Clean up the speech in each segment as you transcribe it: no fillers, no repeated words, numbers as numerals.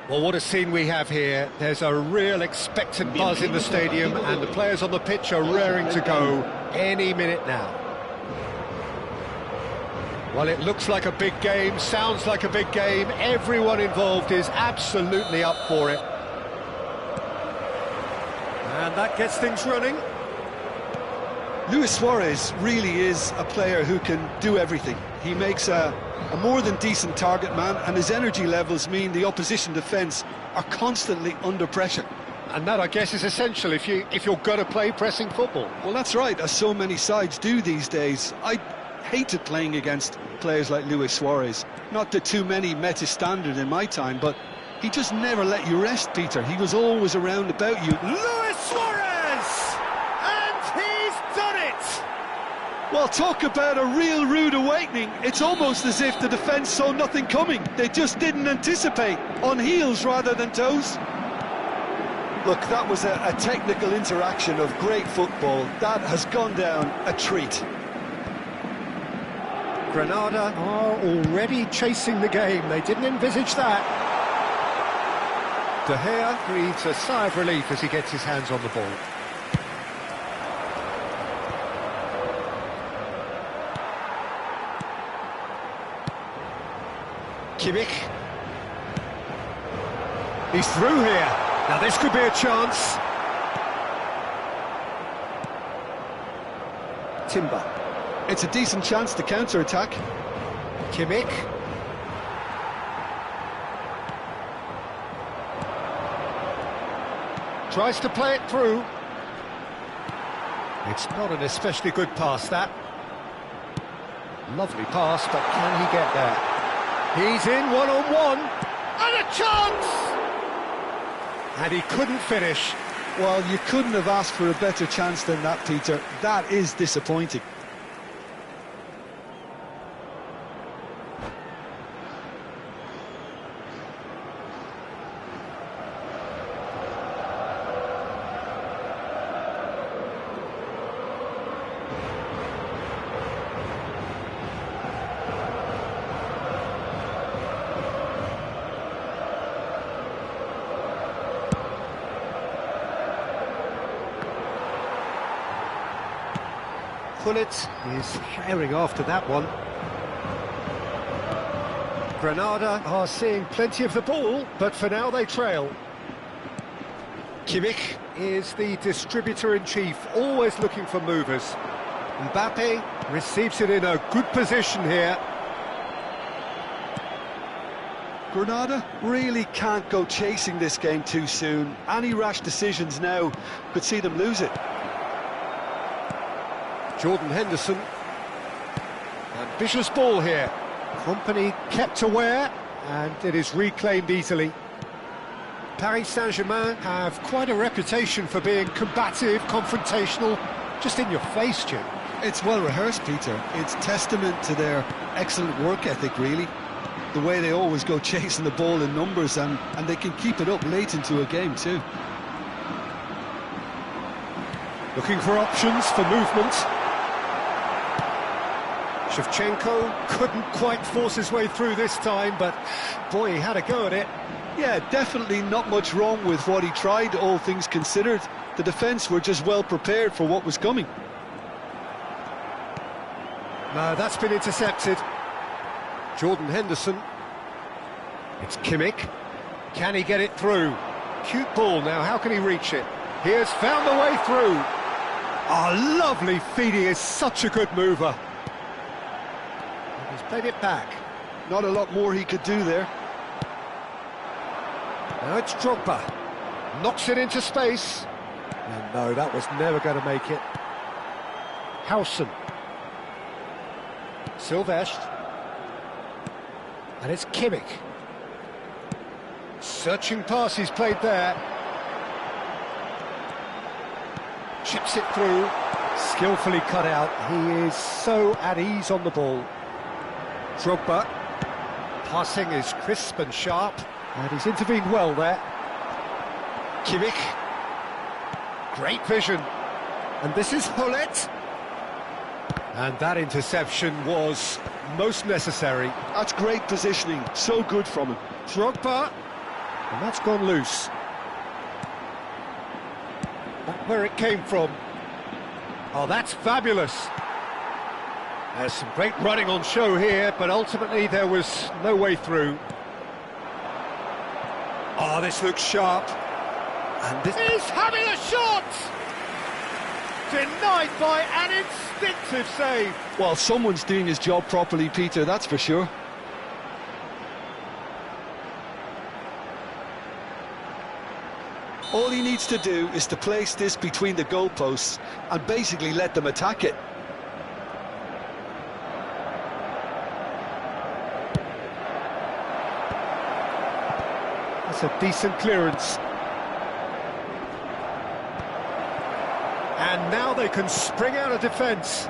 Well, what a scene we have here. There's a real expectant buzz in the stadium, and the players on the pitch are raring to go any minute now. Well, it looks like a big game, sounds like a big game. Everyone involved is absolutely up for it. And that gets things running. Luis Suarez really is a player who can do everything. He makes a more than decent target man, and his energy levels mean the opposition defence are constantly under pressure. And that, I guess, is essential if you're going to play pressing football. Well, that's right, as so many sides do these days. I hated playing against players like Luis Suarez. Not that too many met his standard in my time, but he just never let you rest, Peter. He was always around about you. Luis Suarez! And he's done it! Well, talk about a real rude awakening. It's almost as if the defence saw nothing coming. They just didn't anticipate, on heels rather than toes. Look, that was a technical interaction of great football. That has gone down a treat. Granada are already chasing the game. They didn't envisage that. De Gea breathes a sigh of relief as he gets his hands on the ball. Kimmich. He's through here. Now this could be a chance. Timber. It's a decent chance to counter-attack. Kimmich. Tries to play it through. It's not an especially good pass, that. Lovely pass, but can he get there? He's in one-on-one. And a chance! And he couldn't finish. Well, you couldn't have asked for a better chance than that, Peter. That is disappointing. Pullet is herring after that one. Granada are seeing plenty of the ball, but for now they trail. Kimmich is the distributor-in-chief, always looking for movers. Mbappe receives it in a good position here. Granada really can't go chasing this game too soon. Any rash decisions now could see them lose it. Jordan Henderson. Ambitious ball here. Company kept aware, and it is reclaimed easily. Paris Saint-Germain have quite a reputation for being combative, confrontational, just in your face, Jim. It's well rehearsed, Peter. It's testament to their excellent work ethic, really. The way they always go chasing the ball in numbers, and they can keep it up late into a game too. Looking for options for movement. Shevchenko couldn't quite force his way through this time, but boy, he had a go at it. Yeah, definitely not much wrong with what he tried, all things considered. The defence were just well prepared for what was coming. No, that's been intercepted. Jordan Henderson. It's Kimmich. Can he get it through? Cute ball now, how can he reach it? He has found the way through. Oh, lovely feed, he is such a good mover. He's played it back. Not a lot more he could do there. Now it's Drogba. Knocks it into space. And no, that was never going to make it. Howson. Silvestre. And it's Kimmich. Searching pass he's played there. Chips it through. Skillfully cut out. He is so at ease on the ball. Drogba. Passing is crisp and sharp. And he's intervened well there. Kimmich. Great vision. And this is Hullet. And that interception was most necessary. That's great positioning. So good from him. Drogba. And that's gone loose. Back where it came from. Oh, that's fabulous. There's some great running on show here, but ultimately there was no way through. Oh, this looks sharp. And this is having a shot! Denied by an instinctive save. Well, someone's doing his job properly, Peter, that's for sure. All he needs to do is to place this between the goalposts and basically let them attack it. That's a decent clearance. And now they can spring out of defence.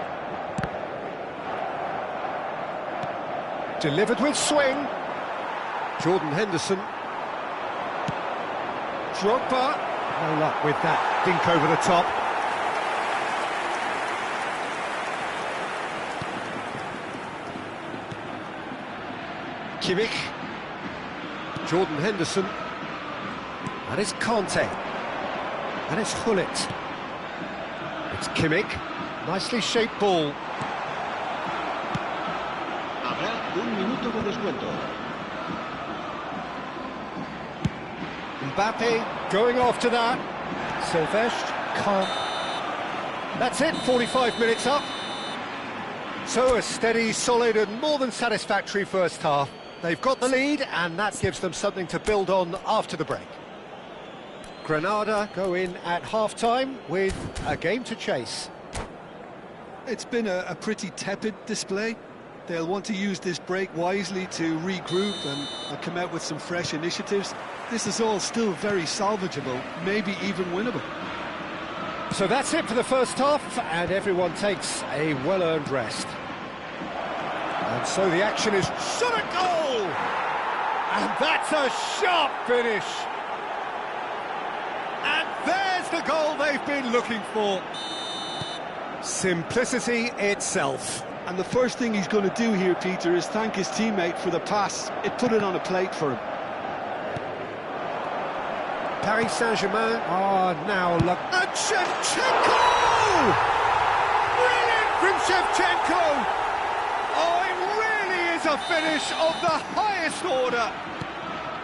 Delivered with swing. Jordan Henderson. Drogba. No luck with that. Dink over the top. Kimmich. Jordan Henderson. That is Kante. And it's Gullit. It's Kimmich. Nicely shaped ball. Habrá un minuto de descuento. Mbappe going after that. Silvestre can't. That's it, 45 minutes up. So a steady, solid and more than satisfactory first half. They've got the lead and that gives them something to build on after the break. Granada go in at half-time with a game to chase. It's been a pretty tepid display. They'll want to use this break wisely to regroup and come out with some fresh initiatives. This is all still very salvageable, maybe even winnable. So that's it for the first half, and everyone takes a well-earned rest. And so the action is shot at goal! And that's a sharp finish! And there's the goal they've been looking for. Simplicity itself. And the first thing he's going to do here, Peter, is thank his teammate for the pass. It put it on a plate for him. Paris Saint-Germain are now luck. And Shevchenko! Brilliant from Shevchenko! Oh, it really is a finish of the highest order.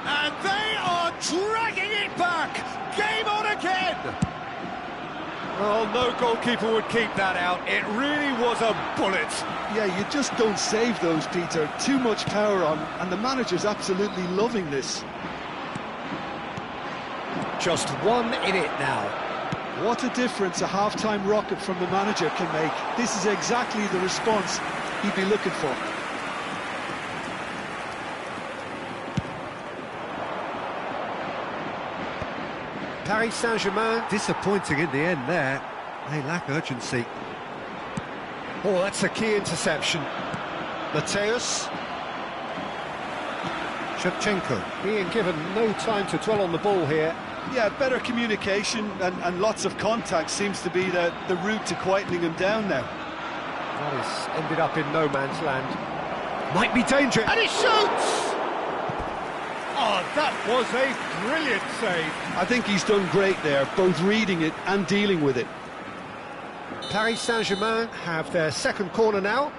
And they are dragging it back. Game on again. Well, no goalkeeper would keep that out. It really was a bullet. Yeah, you just don't save those, Peter. Too much power on, and the manager's absolutely loving this. Just one in it now. What a difference a half-time rocket from the manager can make. This is exactly the response he'd be looking for. Paris Saint-Germain, disappointing in the end there. They lack urgency. Oh, that's a key interception. Mateus. Shevchenko being given no time to dwell on the ball here. Yeah, better communication and lots of contact seems to be the route to quietening him down now. That has ended up in no man's land. Might be dangerous. And he shoots! Oh, that was a brilliant save. I think he's done great there, both reading it and dealing with it. Paris Saint-Germain have their second corner now.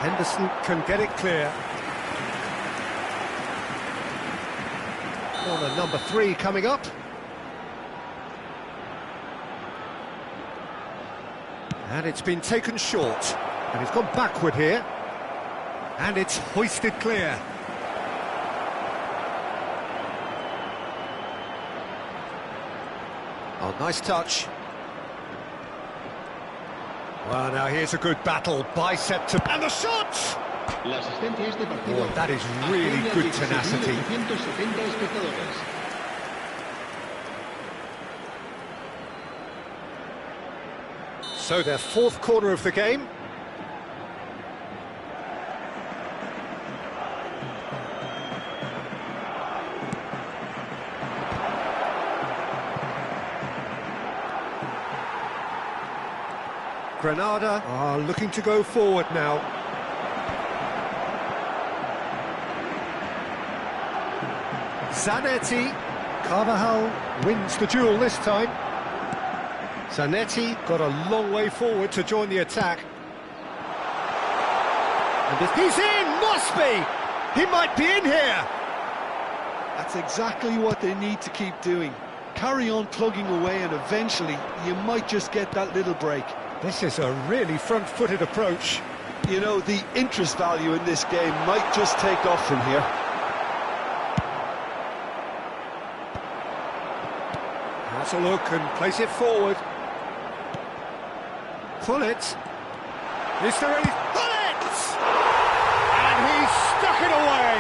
Henderson can get it clear. Corner number 3 coming up. And it's been taken short. And he's gone backward here. And it's hoisted clear. Oh, nice touch. Well, now here's a good battle. Bicep to... And the shot! Oh, that is really good tenacity. So their fourth corner of the game. Granada are looking to go forward now. Zanetti. Carvajal wins the duel this time. Zanetti got a long way forward to join the attack. And if he's in, must be! He might be in here! That's exactly what they need to keep doing. Carry on plugging away and eventually you might just get that little break. This is a really front-footed approach. You know, the interest value in this game might just take off from here. Has a look and place it forward. Pullet. Is there any... Pullet! And he stuck it away!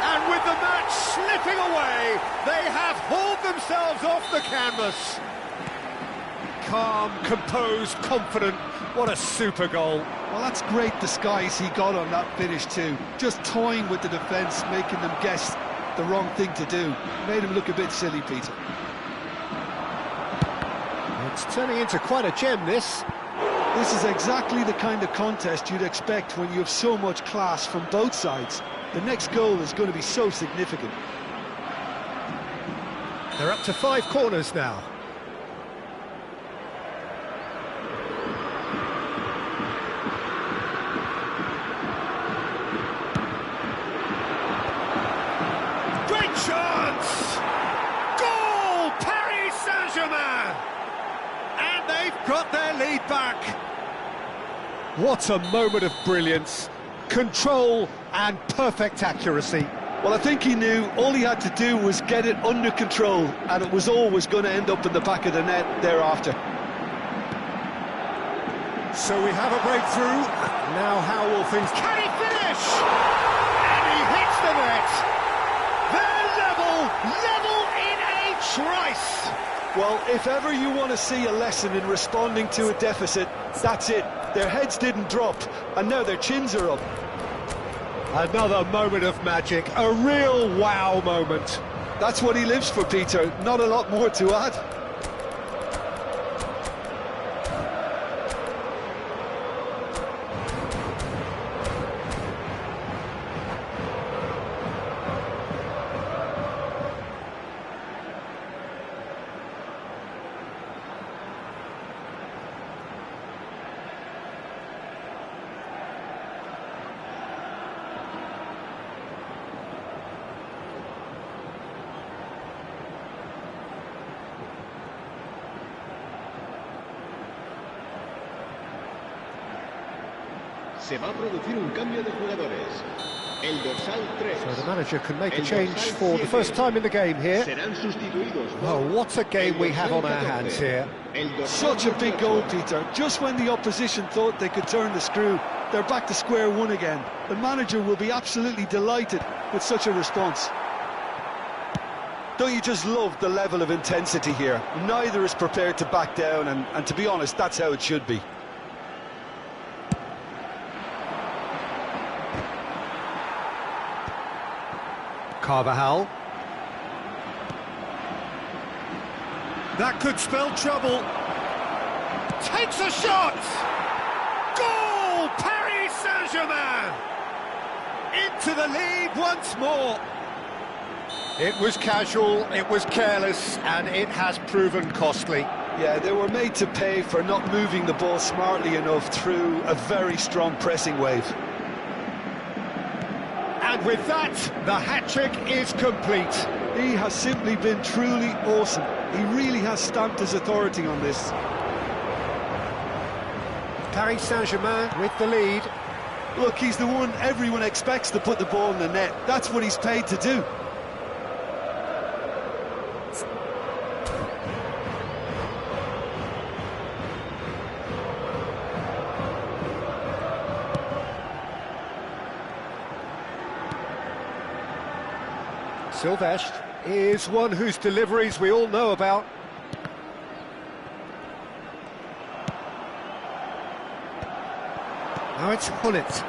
And with the match slipping away, they have hauled themselves off the canvas. Calm, composed, confident. What a super goal. Well, that's great disguise he got on that finish too. Just toying with the defence, making them guess the wrong thing to do. Made him look a bit silly, Peter. It's turning into quite a gem, this. This is exactly the kind of contest you'd expect when you have so much class from both sides. The next goal is going to be so significant. They're up to 5 corners now. Great chance! Goal! Paris Saint-Germain! And they've got their lead back. What a moment of brilliance. Control and perfect accuracy. Well, I think he knew all he had to do was get it under control, and it was always going to end up in the back of the net thereafter. So we have a breakthrough. Now how will things... Can he finish? And he hits the net. They're level in a trice. Well, if ever you want to see a lesson in responding to a deficit, that's it. Their heads didn't drop, and now their chins are up. Another moment of magic, a real wow moment. That's what he lives for, Peter. Not a lot more to add. Se va a producir un cambio de jugadores. El dorsal 3. So the manager can make a change for the first time in the game here. Serán sustituidos. Oh, what a game we have on our hands here. Such a big goal, Peter. Just when the opposition thought they could turn the screw, they're back to square one again. The manager will be absolutely delighted with such a response. Don't you just love the level of intensity here? Neither is prepared to back down, and to be honest, that's how it should be. Carvajal. That could spell trouble. Takes a shot! Goal! Paris Saint-Germain! Into the lead once more. It was casual, it was careless, and it has proven costly. Yeah, they were made to pay for not moving the ball smartly enough through a very strong pressing wave. And with that, the hat-trick is complete. He has simply been truly awesome. He really has stamped his authority on this. Paris Saint-Germain with the lead. Look, he's the one everyone expects to put the ball in the net. That's what he's paid to do. Silvestre is one whose deliveries we all know about. Now it's Gullit.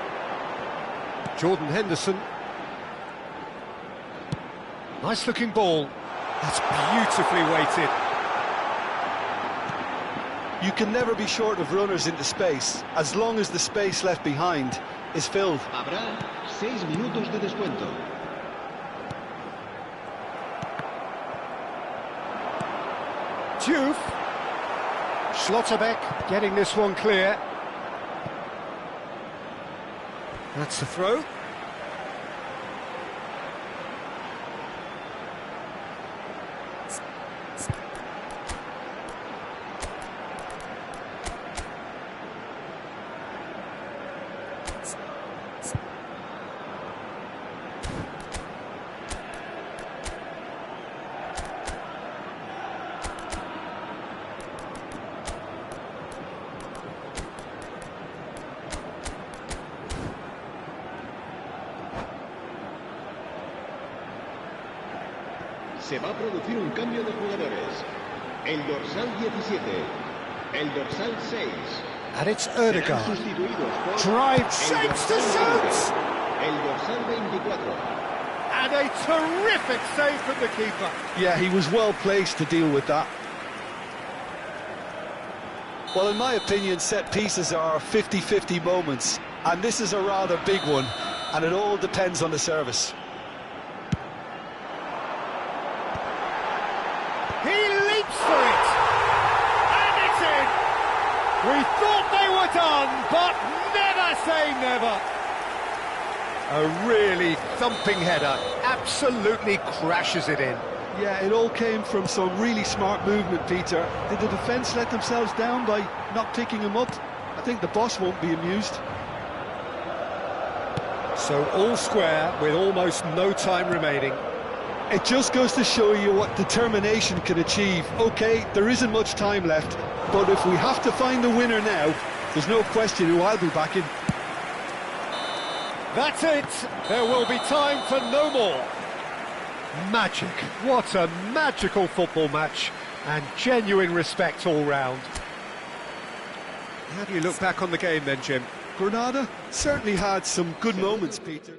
Jordan Henderson. Nice looking ball. That's beautifully weighted. You can never be short of runners into space, as long as the space left behind is filled. Habrá 6 minutos de descuento. Diouf. Schlotterbeck getting this one clear. That's the throw. Se va a producir un cambio de jugadores. El dorsal 17, el dorsal 6. And it's Serán Ødegaard. sustituidos por Drive, el shapes to dorsal 20, shoot! el dorsal 24. And a terrific save from the keeper. Yeah, he was well placed to deal with that. Well, in my opinion, set pieces are 50-50 moments, and this is a rather big one, and it all depends on the service. He leaps for it. And it's in. We thought they were done, but never say never. A really thumping header. Absolutely crashes it in. Yeah, it all came from some really smart movement, Peter. Did the defence let themselves down by not picking him up? I think the boss won't be amused. So all square with almost no time remaining. It just goes to show you what determination can achieve. OK, there isn't much time left, but if we have to find the winner now, there's no question who I'll be backing. That's it. There will be time for no more. Magic. What a magical football match, and genuine respect all round. How do you look back on the game then, Jim? Granada certainly had some good moments, Peter.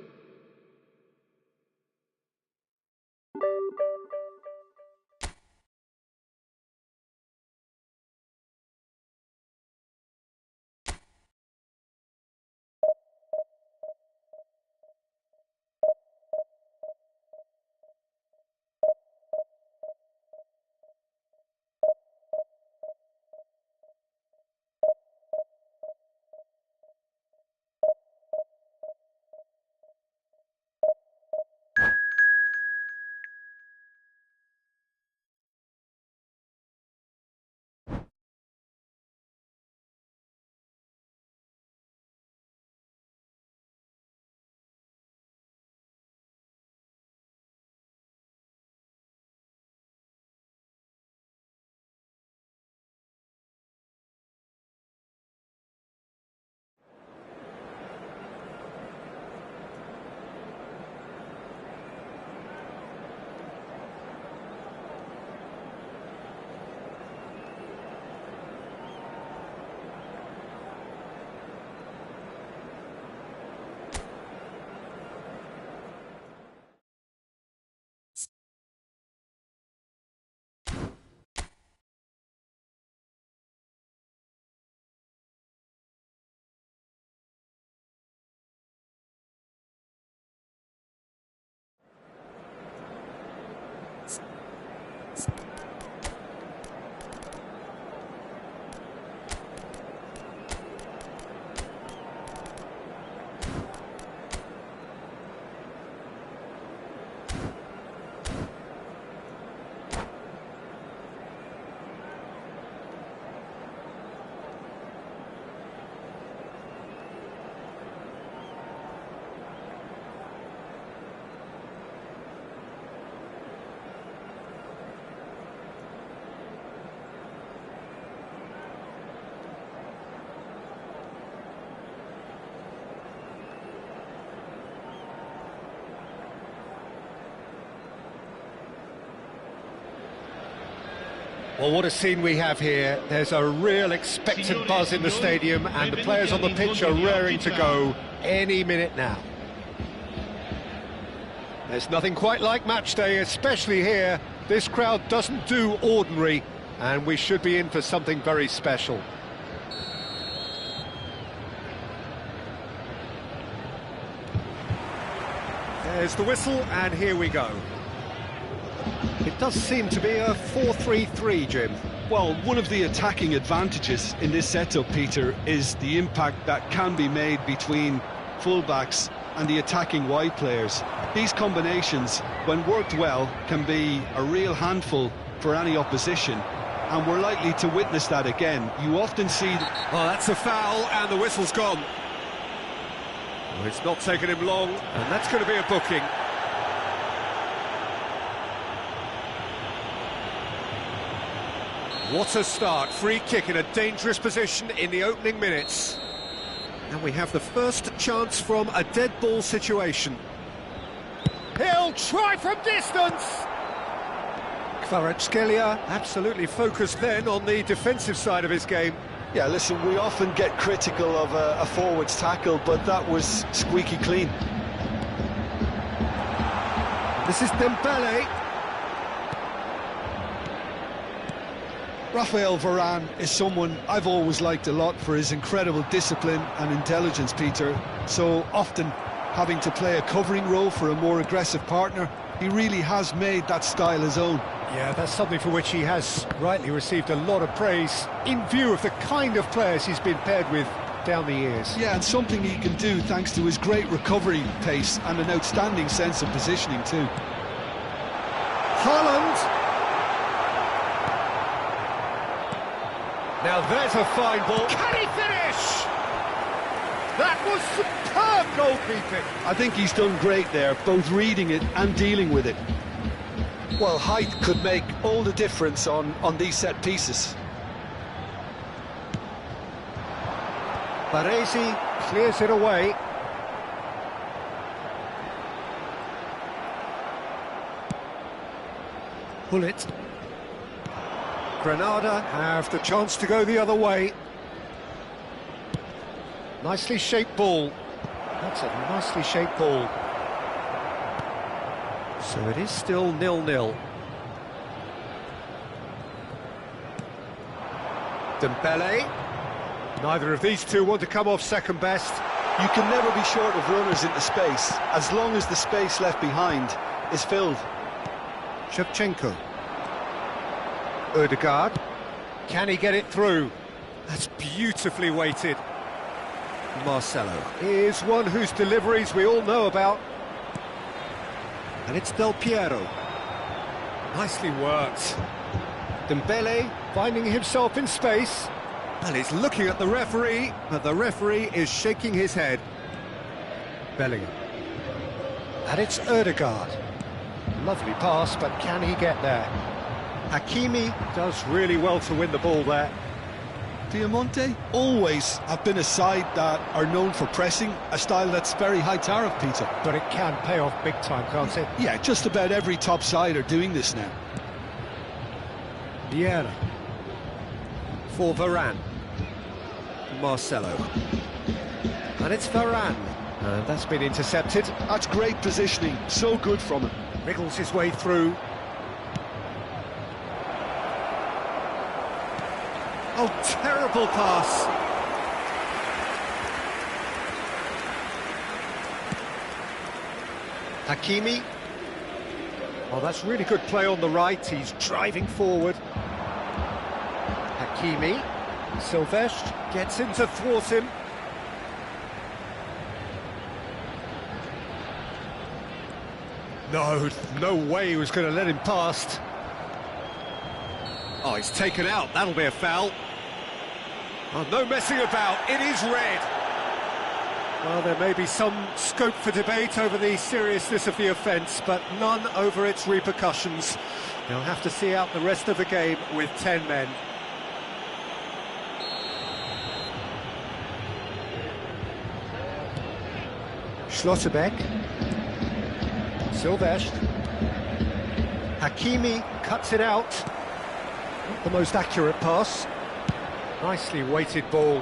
Well, what a scene we have here. There's a real expectant buzz in the stadium, and the players on the pitch are raring to go any minute now. There's nothing quite like match day, especially here. This crowd doesn't do ordinary. and we should be in for something very special. There's the whistle, and here we go. It does seem to be a 4-3-3, Jim. Well, one of the attacking advantages in this setup, Peter, is the impact that can be made between fullbacks and the attacking wide players. These combinations, when worked well, can be a real handful for any opposition, and we're likely to witness that again. You often see... Oh, that's a foul, and the whistle's gone. Well, it's not taken him long, and that's going to be a booking. What a start. Free kick in a dangerous position in the opening minutes. And we have the first chance from a dead ball situation. He'll try from distance! Kvaratskhelia absolutely focused then on the defensive side of his game. Yeah, listen, we often get critical of a forward's tackle, but that was squeaky clean. This is Dembele. Raphael Varane is someone I've always liked a lot for his incredible discipline and intelligence, Peter. So often having to play a covering role for a more aggressive partner, he really has made that style his own. Yeah, that's something for which he has rightly received a lot of praise in view of the kind of players he's been paired with down the years. Yeah, and something he can do thanks to his great recovery pace and an outstanding sense of positioning too. Haaland! Now there's a fine ball. Can he finish? That was superb goalkeeping. I think he's done great there, both reading it and dealing with it. Well, height could make all the difference on these set pieces. Baresi clears it away. Bullet. Granada have the chance to go the other way. Nicely shaped ball. That's a nicely shaped ball. So it is still 0-0. Dembele. Neither of these two want to come off second best. You can never be short of runners into space, as long as the space left behind is filled. Shevchenko. Ødegaard. Can he get it through? That's beautifully weighted. Marcelo is one whose deliveries we all know about. And it's Del Piero. Nicely worked. Dembele finding himself in space. And he's looking at the referee, but the referee is shaking his head. Bellingham. And it's Ødegaard. Lovely pass, but can he get there? Hakimi does really well to win the ball there. Diamante always have been a side that are known for pressing, a style that's very high tariff, Peter. But it can pay off big time, can't it? Yeah, just about every top side are doing this now. Vieira. For Varane. Marcelo. And it's Varane. And that's been intercepted. That's great positioning, so good from him. Wriggles his way through. Oh, terrible pass. Hakimi. Oh, that's really good play on the right. He's driving forward. Hakimi. Silvestre gets in to thwart him. No way he was going to let him past. Oh, he's taken out. That'll be a foul. Oh, no messing about. It is red. Well, there may be some scope for debate over the seriousness of the offence, but none over its repercussions. They'll have to see out the rest of the game with 10 men. Schlotterbeck. Silvestre. Hakimi cuts it out. Not the most accurate pass. Nicely weighted ball.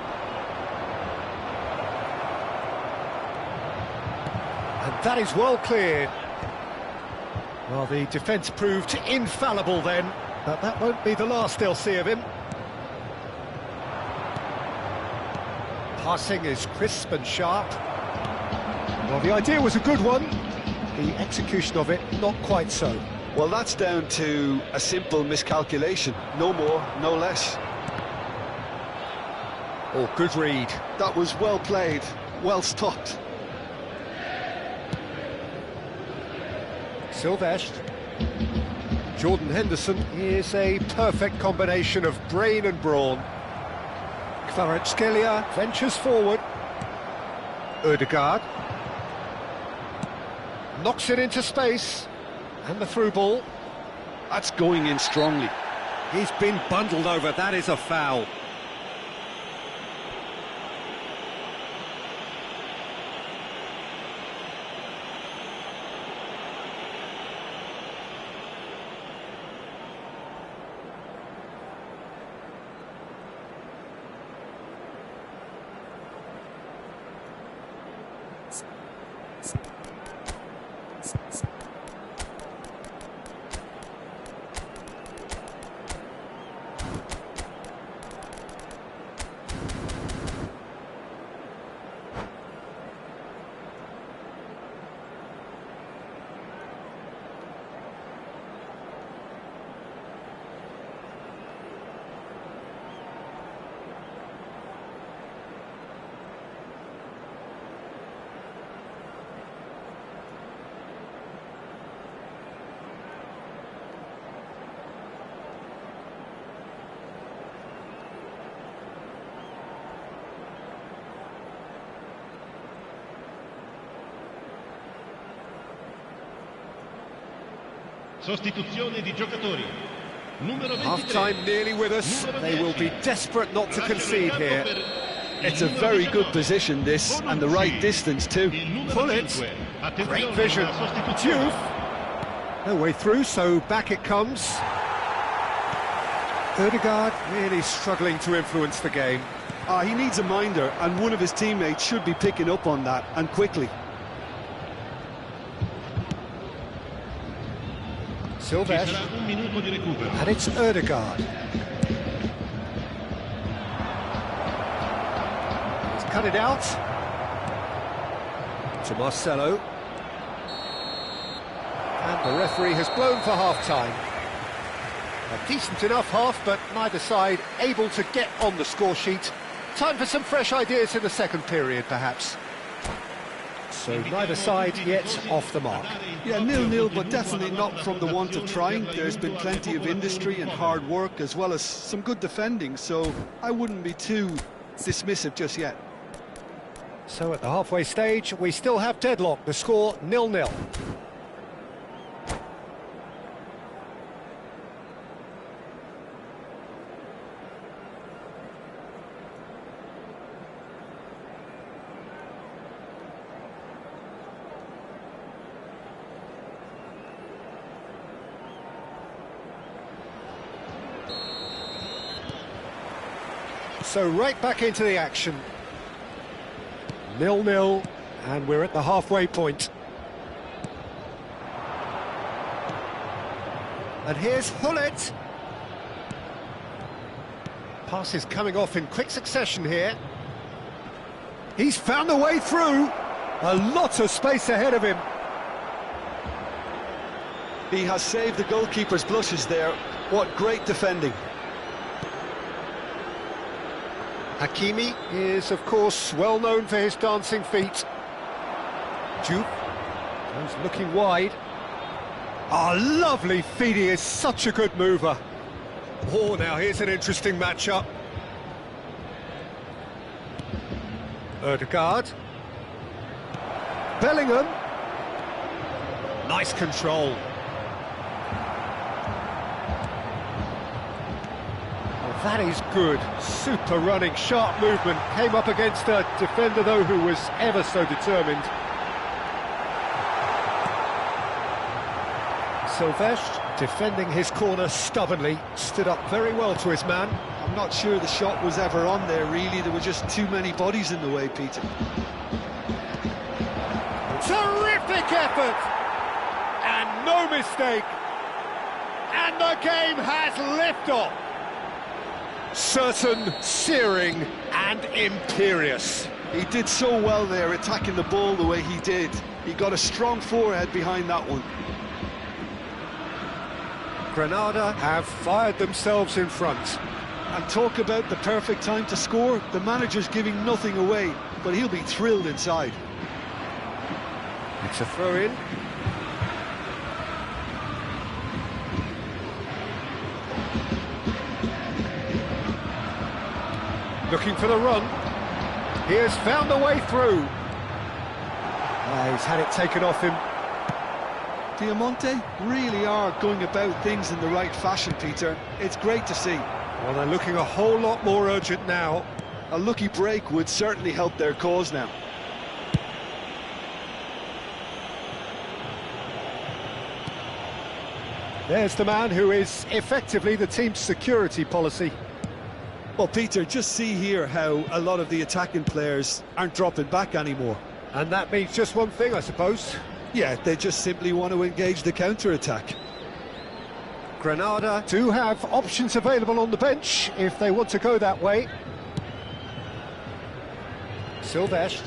And that is well cleared. Well, the defence proved infallible then. But that won't be the last they'll see of him. Passing is crisp and sharp. Well, the idea was a good one. The execution of it, not quite so. Well, that's down to a simple miscalculation. No more, no less. Oh, good read. That was well played, well stopped. Silvestre. Jordan Henderson is a perfect combination of brain and brawn. Kvaratskhelia ventures forward. Ødegaard knocks it into space, and the through ball. That's going in strongly. He's been bundled over, that is a foul. Sostituzione di giocatori. Numero 23. Half-time nearly with us. They will be desperate not to concede here. It's a very good position, this, and the right distance too. Pull it. Great vision. Diouf. No way through, so back it comes. Ødegaard really struggling to influence the game. He needs a minder, and one of his teammates should be picking up on that, and quickly. Silvestre, and it's Ødegaard. He's cut it out to Marcelo, and the referee has blown for half-time. A decent enough half, but neither side able to get on the score sheet. Time for some fresh ideas in the second period, perhaps. So neither side yet off the mark. Yeah, 0-0, but definitely not from the want of trying. There's been plenty of industry and hard work, as well as some good defending, so I wouldn't be too dismissive just yet. So at the halfway stage, we still have deadlock. The score 0-0. So right back into the action. 0-0, and we're at the halfway point. And here's Gullit. Passes coming off in quick succession here. He's found a way through. A lot of space ahead of him. He has saved the goalkeeper's blushes there. What great defending. Hakimi is, of course, well known for his dancing feet. Diouf goes looking wide. Oh, lovely feet, he is such a good mover. Oh, now here's an interesting matchup. Ødegaard. Bellingham. Nice control. That is good, super running, sharp movement, came up against a defender though who was ever so determined. Silvestre, defending his corner stubbornly, stood up very well to his man. I'm not sure the shot was ever on there really, there were just too many bodies in the way, Peter. Terrific effort! And no mistake! and the game has liftoff. Certain, searing, and imperious. He did so well there, attacking the ball the way he did. He got a strong forehead behind that one. Granada have fired themselves in front. And talk about the perfect time to score. The manager's giving nothing away, but he'll be thrilled inside. It's a throw-in. Looking for the run. He has found the way through. He's had it taken off him. Diamante really are going about things in the right fashion, Peter. It's great to see. Well, they're looking a whole lot more urgent now. A lucky break would certainly help their cause now. There's the man who is effectively the team's security policy. Well, Peter, just see here how a lot of the attacking players aren't dropping back anymore. And that means just one thing, I suppose. Yeah, they just simply want to engage the counter-attack. Granada do have options available on the bench if they want to go that way. Silvestre.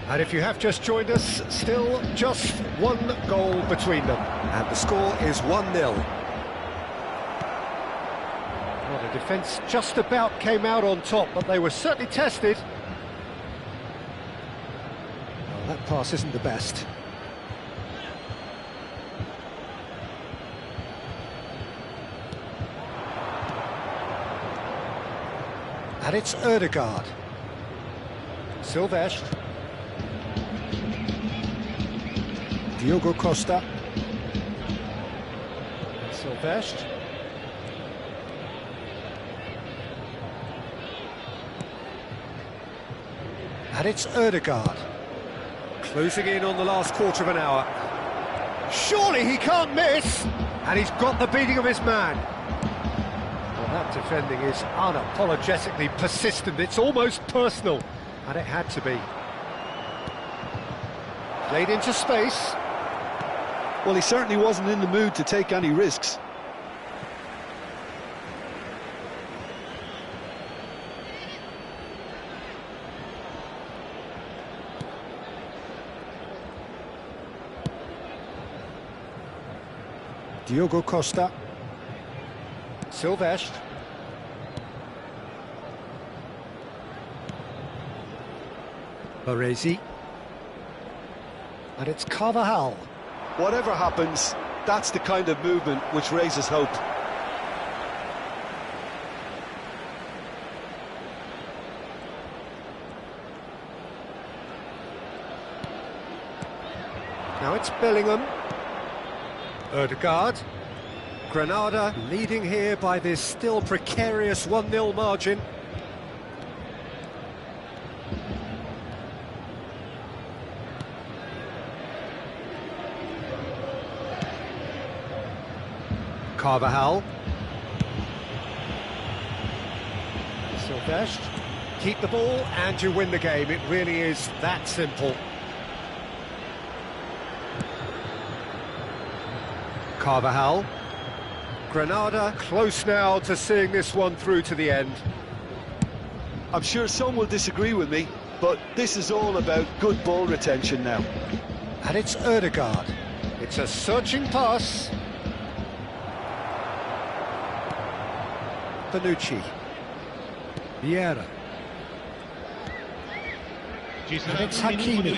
And if you have just joined us, still just one goal between them. And the score is 1-0. Well, the defence just about came out on top, but they were certainly tested. Well, that pass isn't the best. And it's Ødegaard. Silvestre. Diogo Costa. Silvestre. And it's Ødegaard. Closing in on the last quarter of an hour. Surely he can't miss! And he's got the beating of his man. That defending is unapologetically persistent. It's almost personal, and it had to be. Played into space. Well, he certainly wasn't in the mood to take any risks. Diogo Costa. Silvestre. Baresi. And it's Carvajal. Whatever happens, that's the kind of movement which raises hope. Now it's Bellingham. Ødegaard. Granada leading here by this still precarious 1-0 margin. Carvajal. Silvestre. Keep the ball and you win the game. It really is that simple. Carvajal. Granada close now to seeing this one through to the end. I'm sure some will disagree with me, but this is all about good ball retention now. And it's Ødegaard. It's a searching pass. Bonucci. Vieira. And it's Hakimi.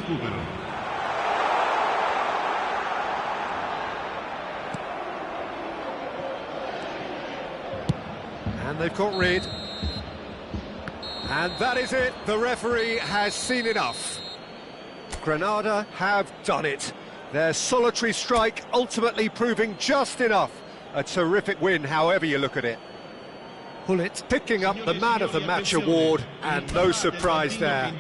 And they've got rid. And that is it. The referee has seen enough. Granada have done it. Their solitary strike ultimately proving just enough. A terrific win, however you look at it. Gullit picking up the Man of the Match award, and no surprise there.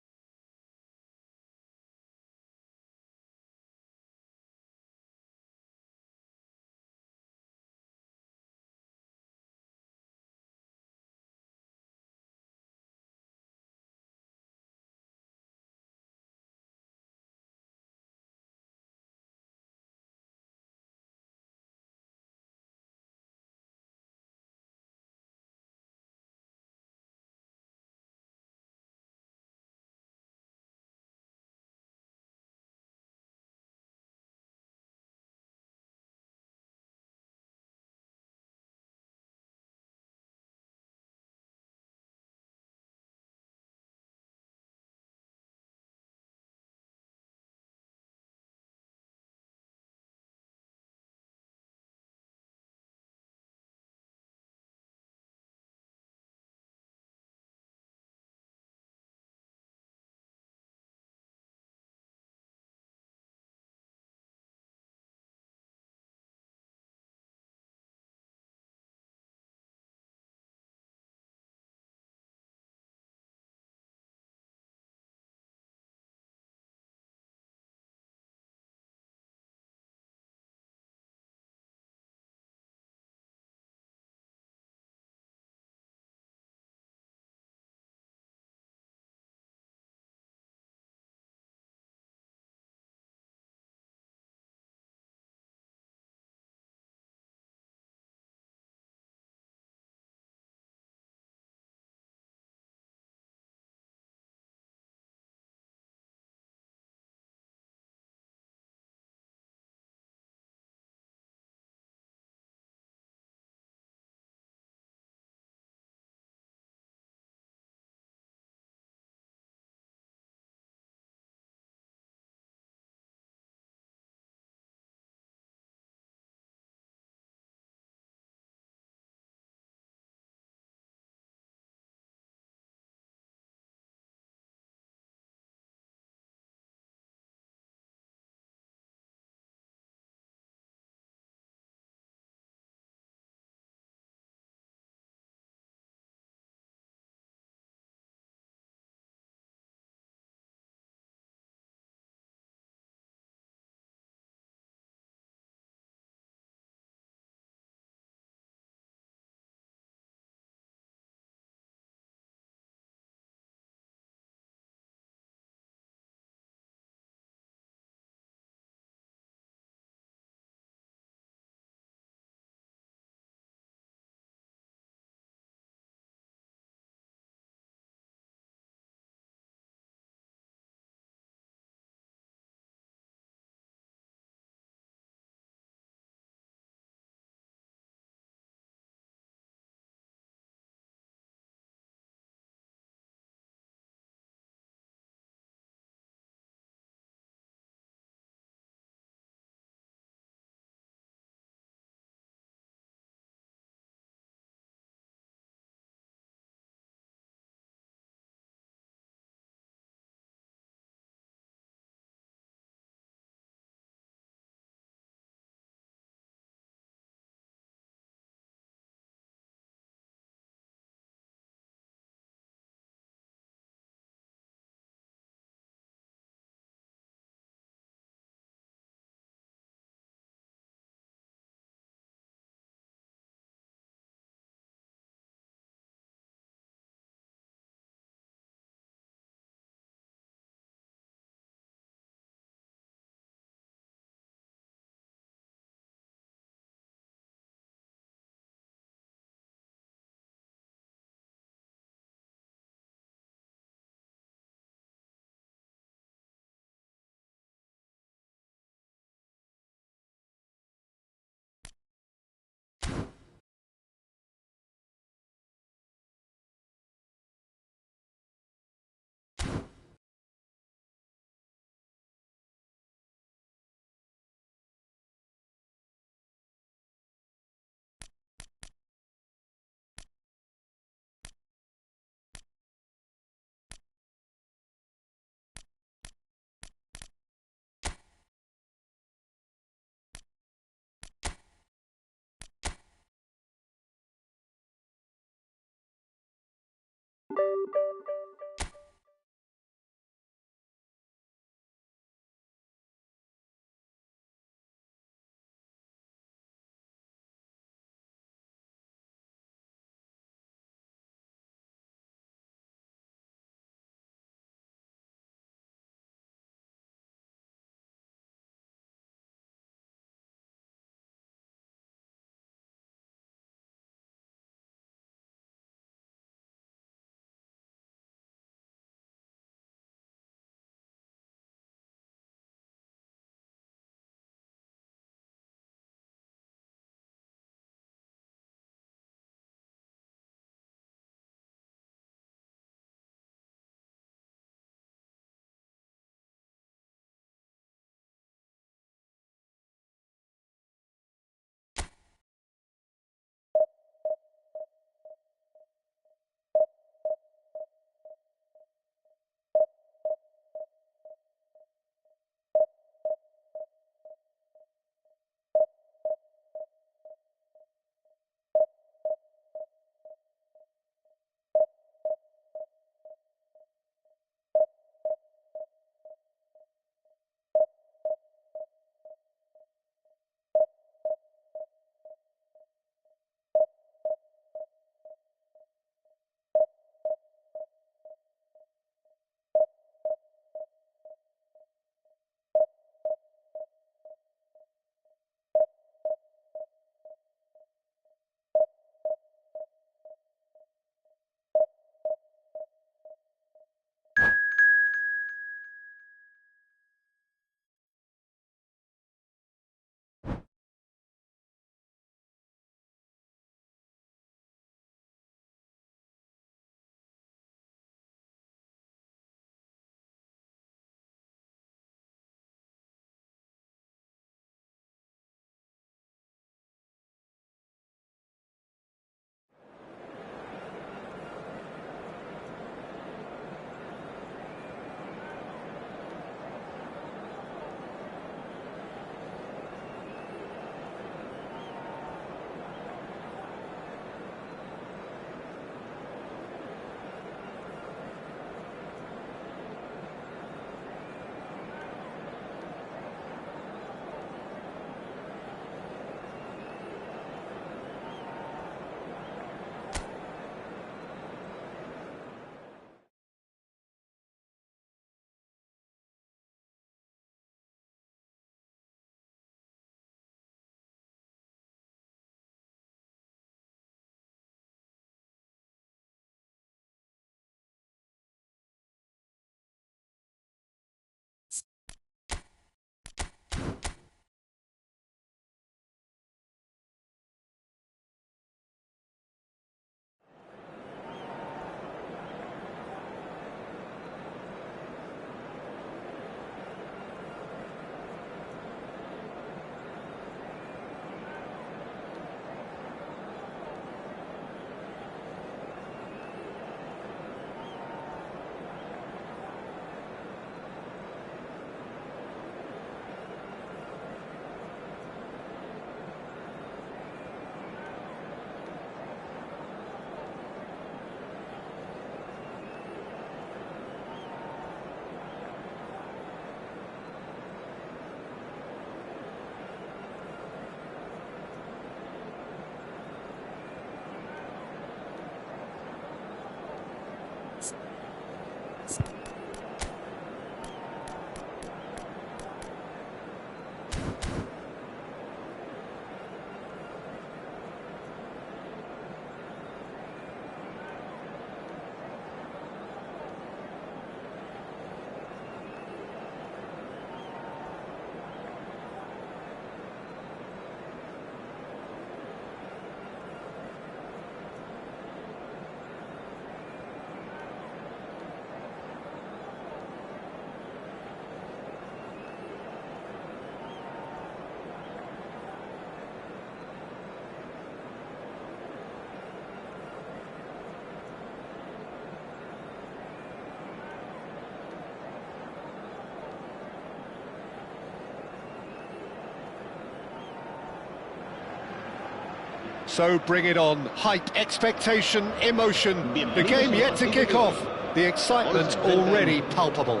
So bring it on. Hype, expectation, emotion. The game yet to kick off. The excitement already palpable.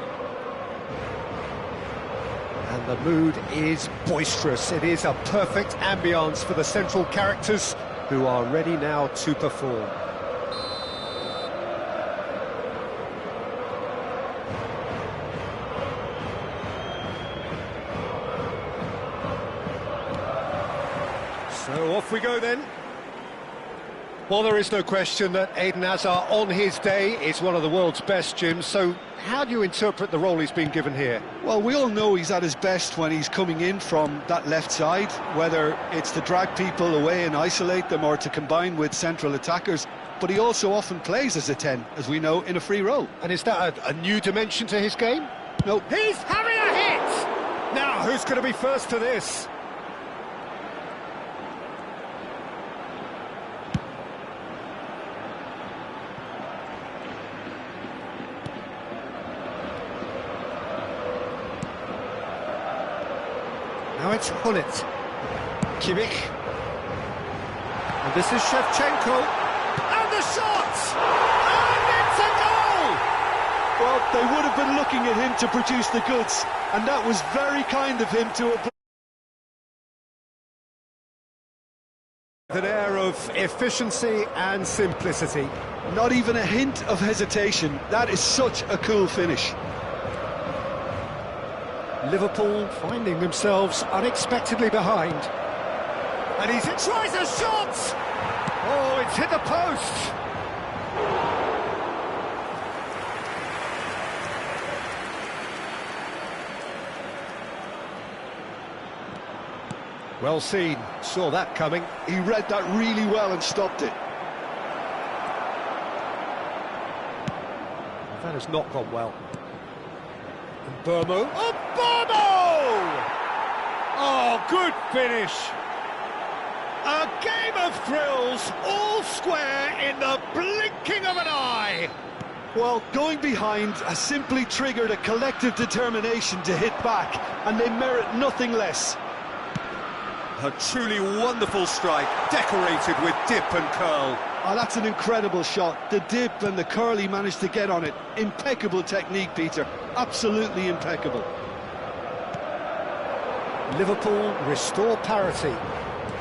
And the mood is boisterous. It is a perfect ambience for the central characters who are ready now to perform. So off we go then. Well, there is no question that Eden Hazard, on his day, is one of the world's best, Jim. So how do you interpret the role he's been given here? Well, we all know he's at his best when he's coming in from that left side, whether it's to drag people away and isolate them or to combine with central attackers. But he also often plays as a 10, as we know, in a free role. And is that a new dimension to his game? No. He's having a hit! Now, who's going to be first to this? Now it's Hullet. Kimmich. And this is Shevchenko. And the shot! And it's a goal! Well, they would have been looking at him to produce the goods, and that was very kind of him to apply. An air of efficiency and simplicity. Not even a hint of hesitation. That is such a cool finish. Liverpool finding themselves unexpectedly behind. And he tries a shot! Oh, it's hit the post! Well seen, saw that coming. He read that really well and stopped it. That has not gone well. And Burmo. Oh, Burmo! Oh, good finish. A game of thrills, all square in the blinking of an eye. Well, going behind has simply triggered a collective determination to hit back, and they merit nothing less. A truly wonderful strike, decorated with dip and curl. Oh, that's an incredible shot. The dip and the curl he managed to get on it. Impeccable technique, Peter. Absolutely impeccable. Liverpool restore parity.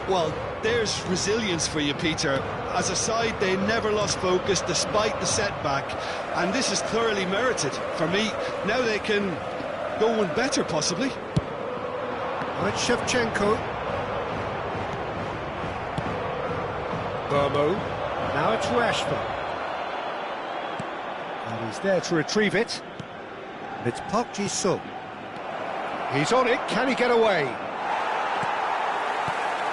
Well, there's resilience for you, Peter. As a side, they never lost focus despite the setback. And this is thoroughly merited. For me, now they can go one better, possibly. Right, Shevchenko. Burmo. Now it's Rashford. And he's there to retrieve it. And it's Park Ji-sung. He's on it, can he get away?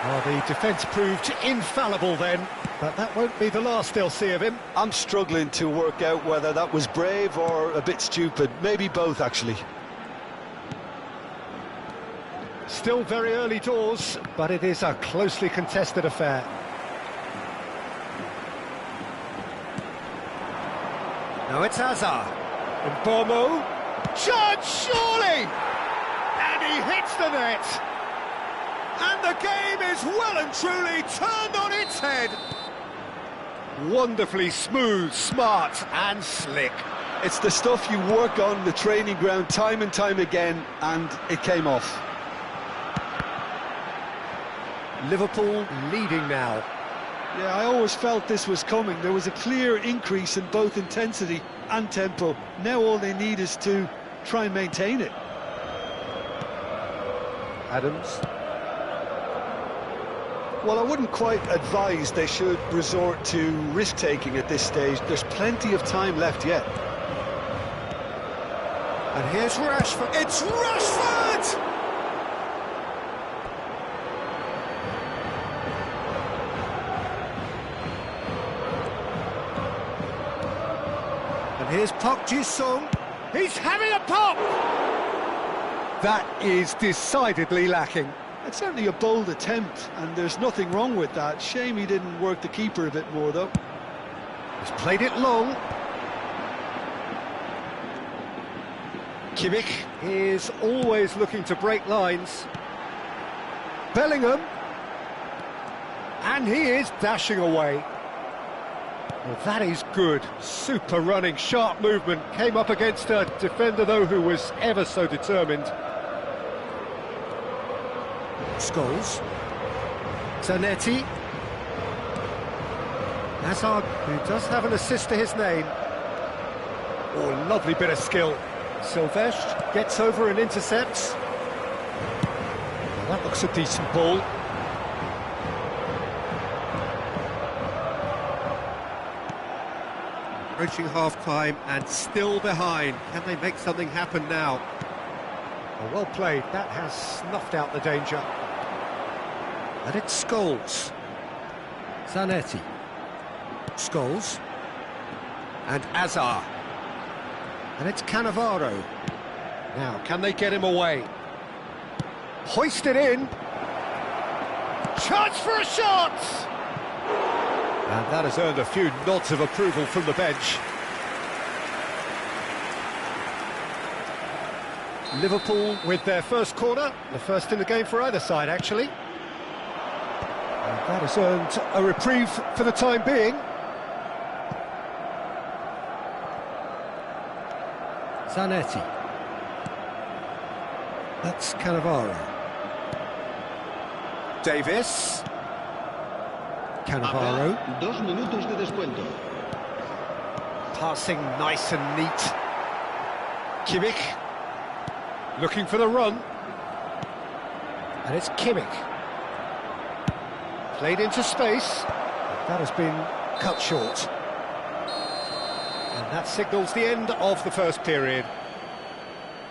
Well, the defence proved infallible then, but that won't be the last they'll see of him. I'm struggling to work out whether that was brave or a bit stupid. Maybe both, actually. Still very early doors, but it is a closely contested affair. Now it's Hazard. And Burmo. Chance, surely! And he hits the net. And the game is well and truly turned on its head. Wonderfully smooth, smart and slick. It's the stuff you work on the training ground time and time again, and it came off. Liverpool leading now. Yeah, I always felt this was coming. There was a clear increase in both intensity and tempo. Now all they need is to try and maintain it. Adams. Well, I wouldn't quite advise they should resort to risk-taking at this stage. There's plenty of time left yet. And here's Rashford. It's Rashford! And here's Park Ji-sung. He's having a pop! That is decidedly lacking. It's certainly a bold attempt, and there's nothing wrong with that. Shame he didn't work the keeper a bit more, though. He's played it long. Kimmich is always looking to break lines. Bellingham. And he is dashing away. Well, that is good. Super running, sharp movement. Came up against a defender, though, who was ever so determined. Scholes. Zanetti. Hazard, who does have an assist to his name. Oh, lovely bit of skill. Silvestre gets over and intercepts. Well, that looks a decent ball. Approaching half-time and still behind. Can they make something happen now? Well played. That has snuffed out the danger. And it's Scholes. Zanetti. Scholes. And Azar. And it's Cannavaro. Now, can they get him away? Hoisted in. Chance for a shot! And that has earned a few nods of approval from the bench. Liverpool with their first corner, the first in the game for either side, actually. And that has earned a reprieve for the time being. Zanetti. That's Cannavaro. Davis. Cannavaro. 2 minutos de descuento. Passing nice and neat. Kimmich. Looking for the run. And it's Kimmich. Played into space. That has been cut short. And that signals the end of the first period.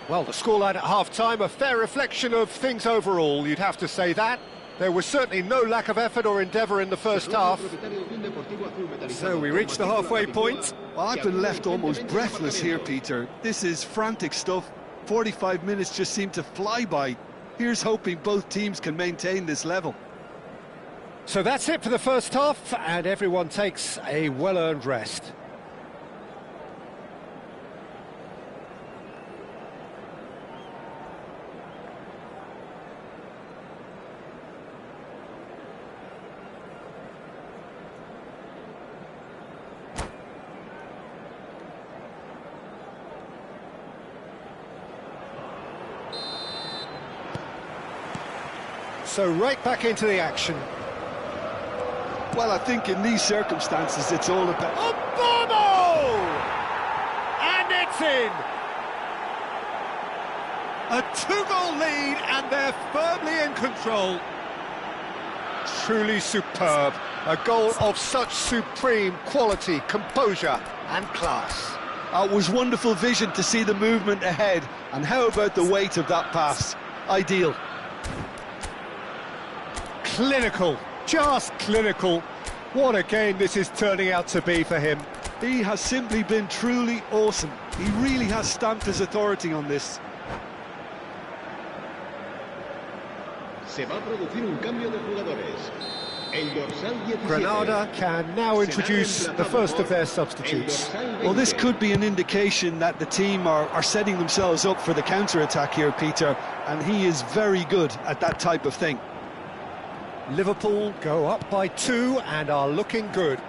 Well, the scoreline at half-time, a fair reflection of things overall, you'd have to say that. There was certainly no lack of effort or endeavour in the first half. So we reach the halfway point. Well, I've been left almost breathless here, Peter. This is frantic stuff. 45 minutes just seem to fly by. Here's hoping both teams can maintain this level. So that's it for the first half, and everyone takes a well-earned rest. So right back into the action. Well, I think in these circumstances it's all about... Obama! And it's in! A 2-goal lead and they're firmly in control. Truly superb. A goal of such supreme quality, composure and class. It was wonderful vision to see the movement ahead. And how about the weight of that pass? Ideal. Clinical, just clinical. What a game this is turning out to be for him. He has simply been truly awesome. He really has stamped his authority on this. Se va a producir un cambio de jugadores. El dorsal 17. Granada can now introduce the first of their substitutes. Well, this could be an indication that the team are setting themselves up for the counter-attack here, Peter, and he is very good at that type of thing. Liverpool go up by 2 and are looking good.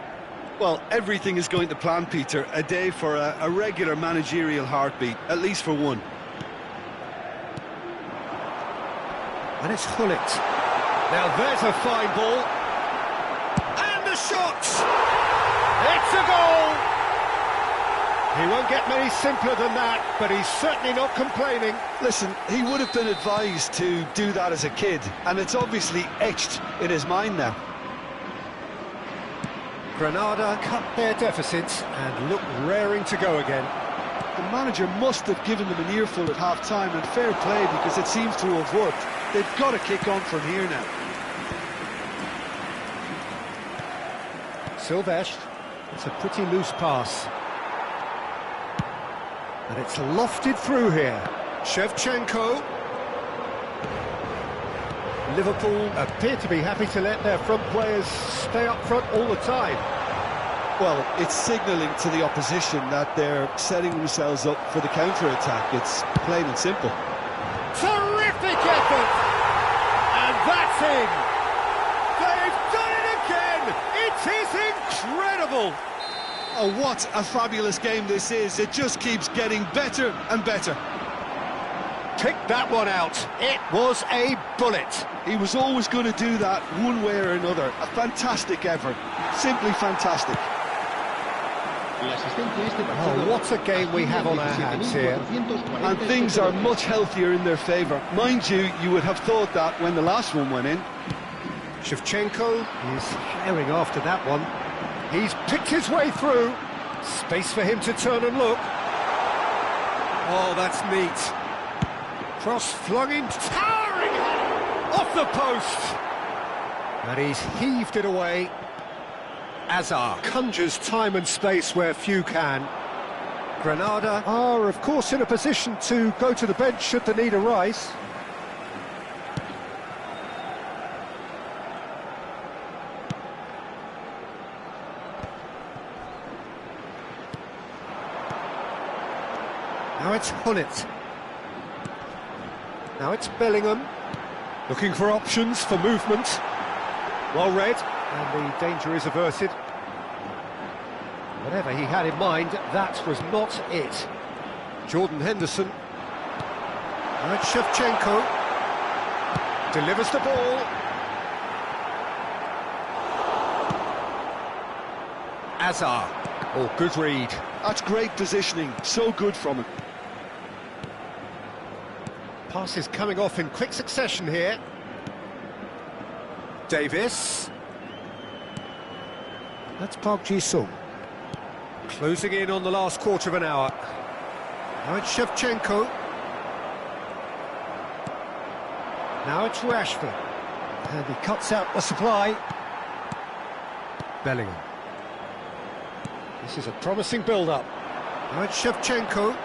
Well, everything is going to plan, Peter. A day for a regular managerial heartbeat, at least for one. And it's Gullit. Now there's a fine ball. And the shot! It's a goal! He won't get many simpler than that, but he's certainly not complaining. Listen, he would have been advised to do that as a kid, and it's obviously etched in his mind now. Granada cut their deficits and look raring to go again. The manager must have given them an earful at half-time, and fair play, because it seems to have worked. They've got to kick on from here now. Silvestre, it's a pretty loose pass. And it's lofted through here. Shevchenko. Liverpool appear to be happy to let their front players stay up front all the time. Well, it's signalling to the opposition that they're setting themselves up for the counter-attack. It's plain and simple. Terrific effort! And that's in! They've done it is incredible! Oh, what a fabulous game this is. It just keeps getting better and better. Pick that one out. It was a bullet. He was always going to do that one way or another. A fantastic effort. Simply fantastic. Oh, what a game we have on our hands here. And things are much healthier in their favour. Mind you, you would have thought that when the last one went in. Shevchenko is herring after that one. He's picked his way through. Space for him to turn and look. Oh, that's neat. Cross flung in, towering off the post. And he's heaved it away. Azar conjures time and space where few can. Granada are, of course, in a position to go to the bench should the need arise. Now it's Hullet. Now it's Bellingham. Looking for options for movement. Well read, and the danger is averted. Whatever he had in mind, that was not it. Jordan Henderson. Now it's Shevchenko. Delivers the ball. Azar. Oh, good read. That's great positioning. So good from him. Passes coming off in quick succession here. Davis. That's Park Ji-sung. Closing in on the last quarter of an hour. Now it's Shevchenko. Now it's Rashford. And he cuts out the supply. Bellingham. This is a promising build-up. Now it's Shevchenko.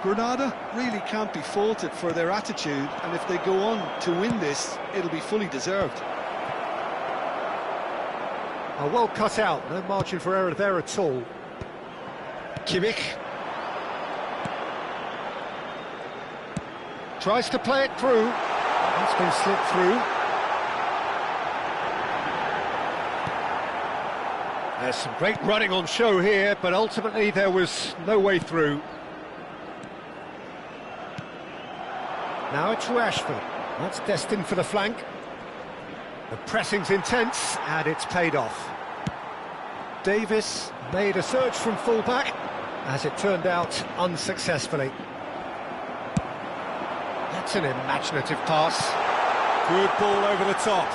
Granada really can't be faulted for their attitude, and if they go on to win this, it'll be fully deserved. Oh, well cut out, no margin for error there at all. Kimmich. Tries to play it through. It's been slipped through. There's some great running on show here, but ultimately there was no way through. Now it's Rashford. That's destined for the flank. The pressing's intense, and it's paid off. Davis made a surge from full-back, as it turned out, unsuccessfully. That's an imaginative pass. Good ball over the top.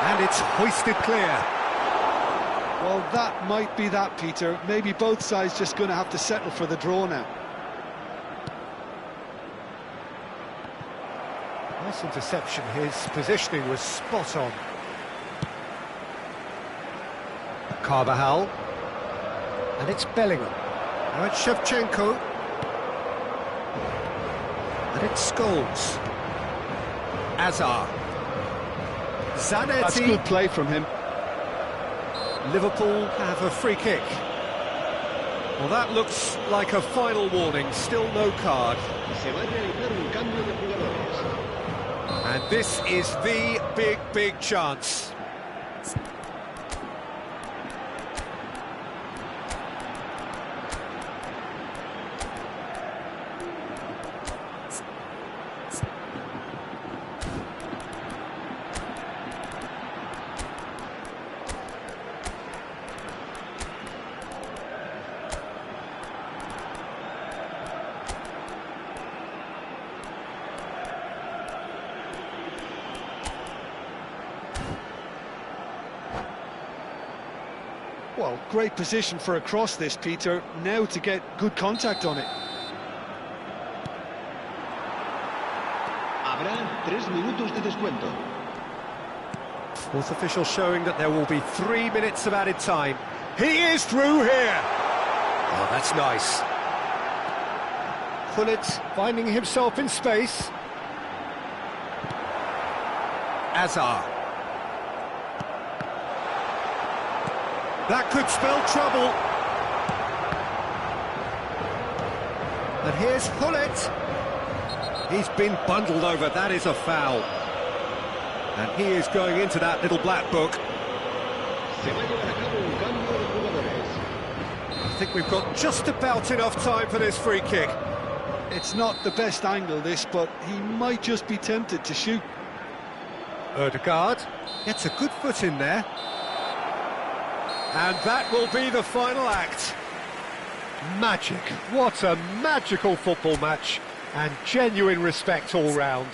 And it's hoisted clear. Well, that might be that, Peter. Maybe both sides just going to have to settle for the draw now. Nice interception, his positioning was spot on. Carvajal. And it's Bellingham. Now it's Shevchenko. And it's Scholes. Azar. Zanetti. That's good play from him. Liverpool have a free kick. Well, that looks like a final warning, still no card. Se va a realizar un cambio de jugadores. And this is the big chance. Well, great position for a cross this, Peter. Now to get good contact on it. Habrá 3 minutos de descuento. Fourth official showing that there will be 3 minutes of added time. He is through here. Oh, that's nice. Hullet finding himself in space. Azar. That could spell trouble. And here's Hullet. He's been bundled over, that is a foul. And he is going into that little black book. Se va a llevar a cabo un cambio de jugadores. I think we've got just about enough time for this free kick. It's not the best angle, this, but he might just be tempted to shoot. Ødegaard gets a good foot in there. And that will be the final act. Magic. What a magical football match. And genuine respect all round.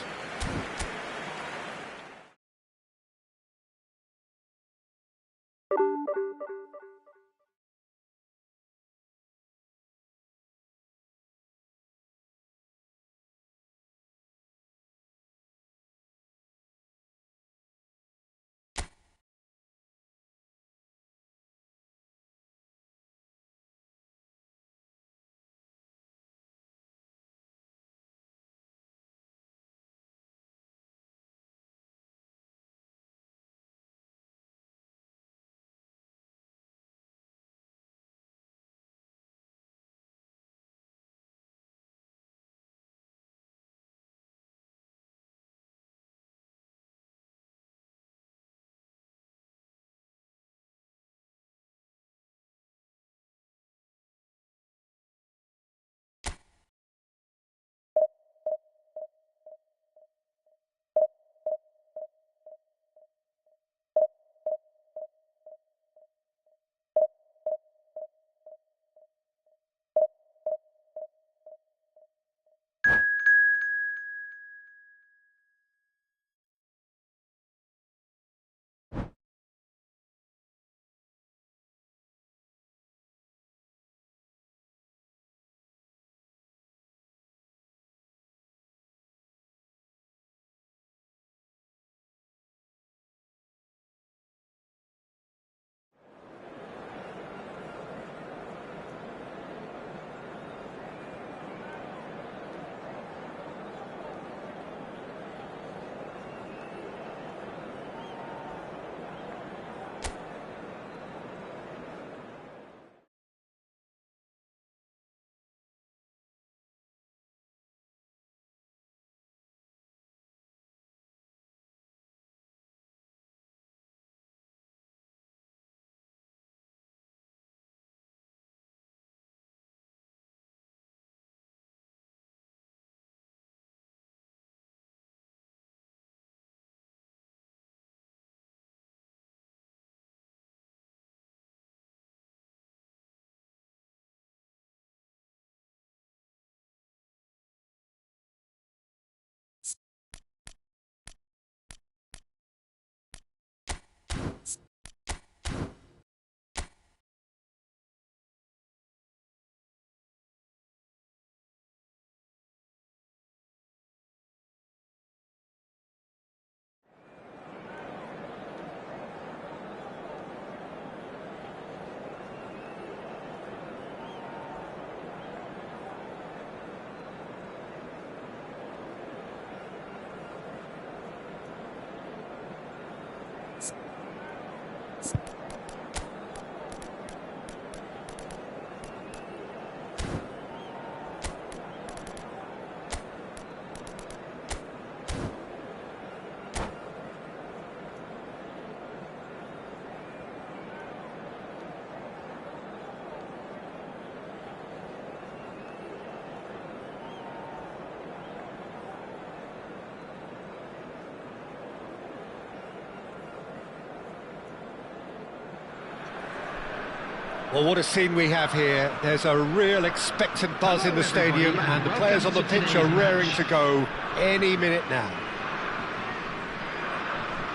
Well, what a scene we have here. There's a real expectant buzz in the stadium, and the players on the pitch are raring to go any minute now.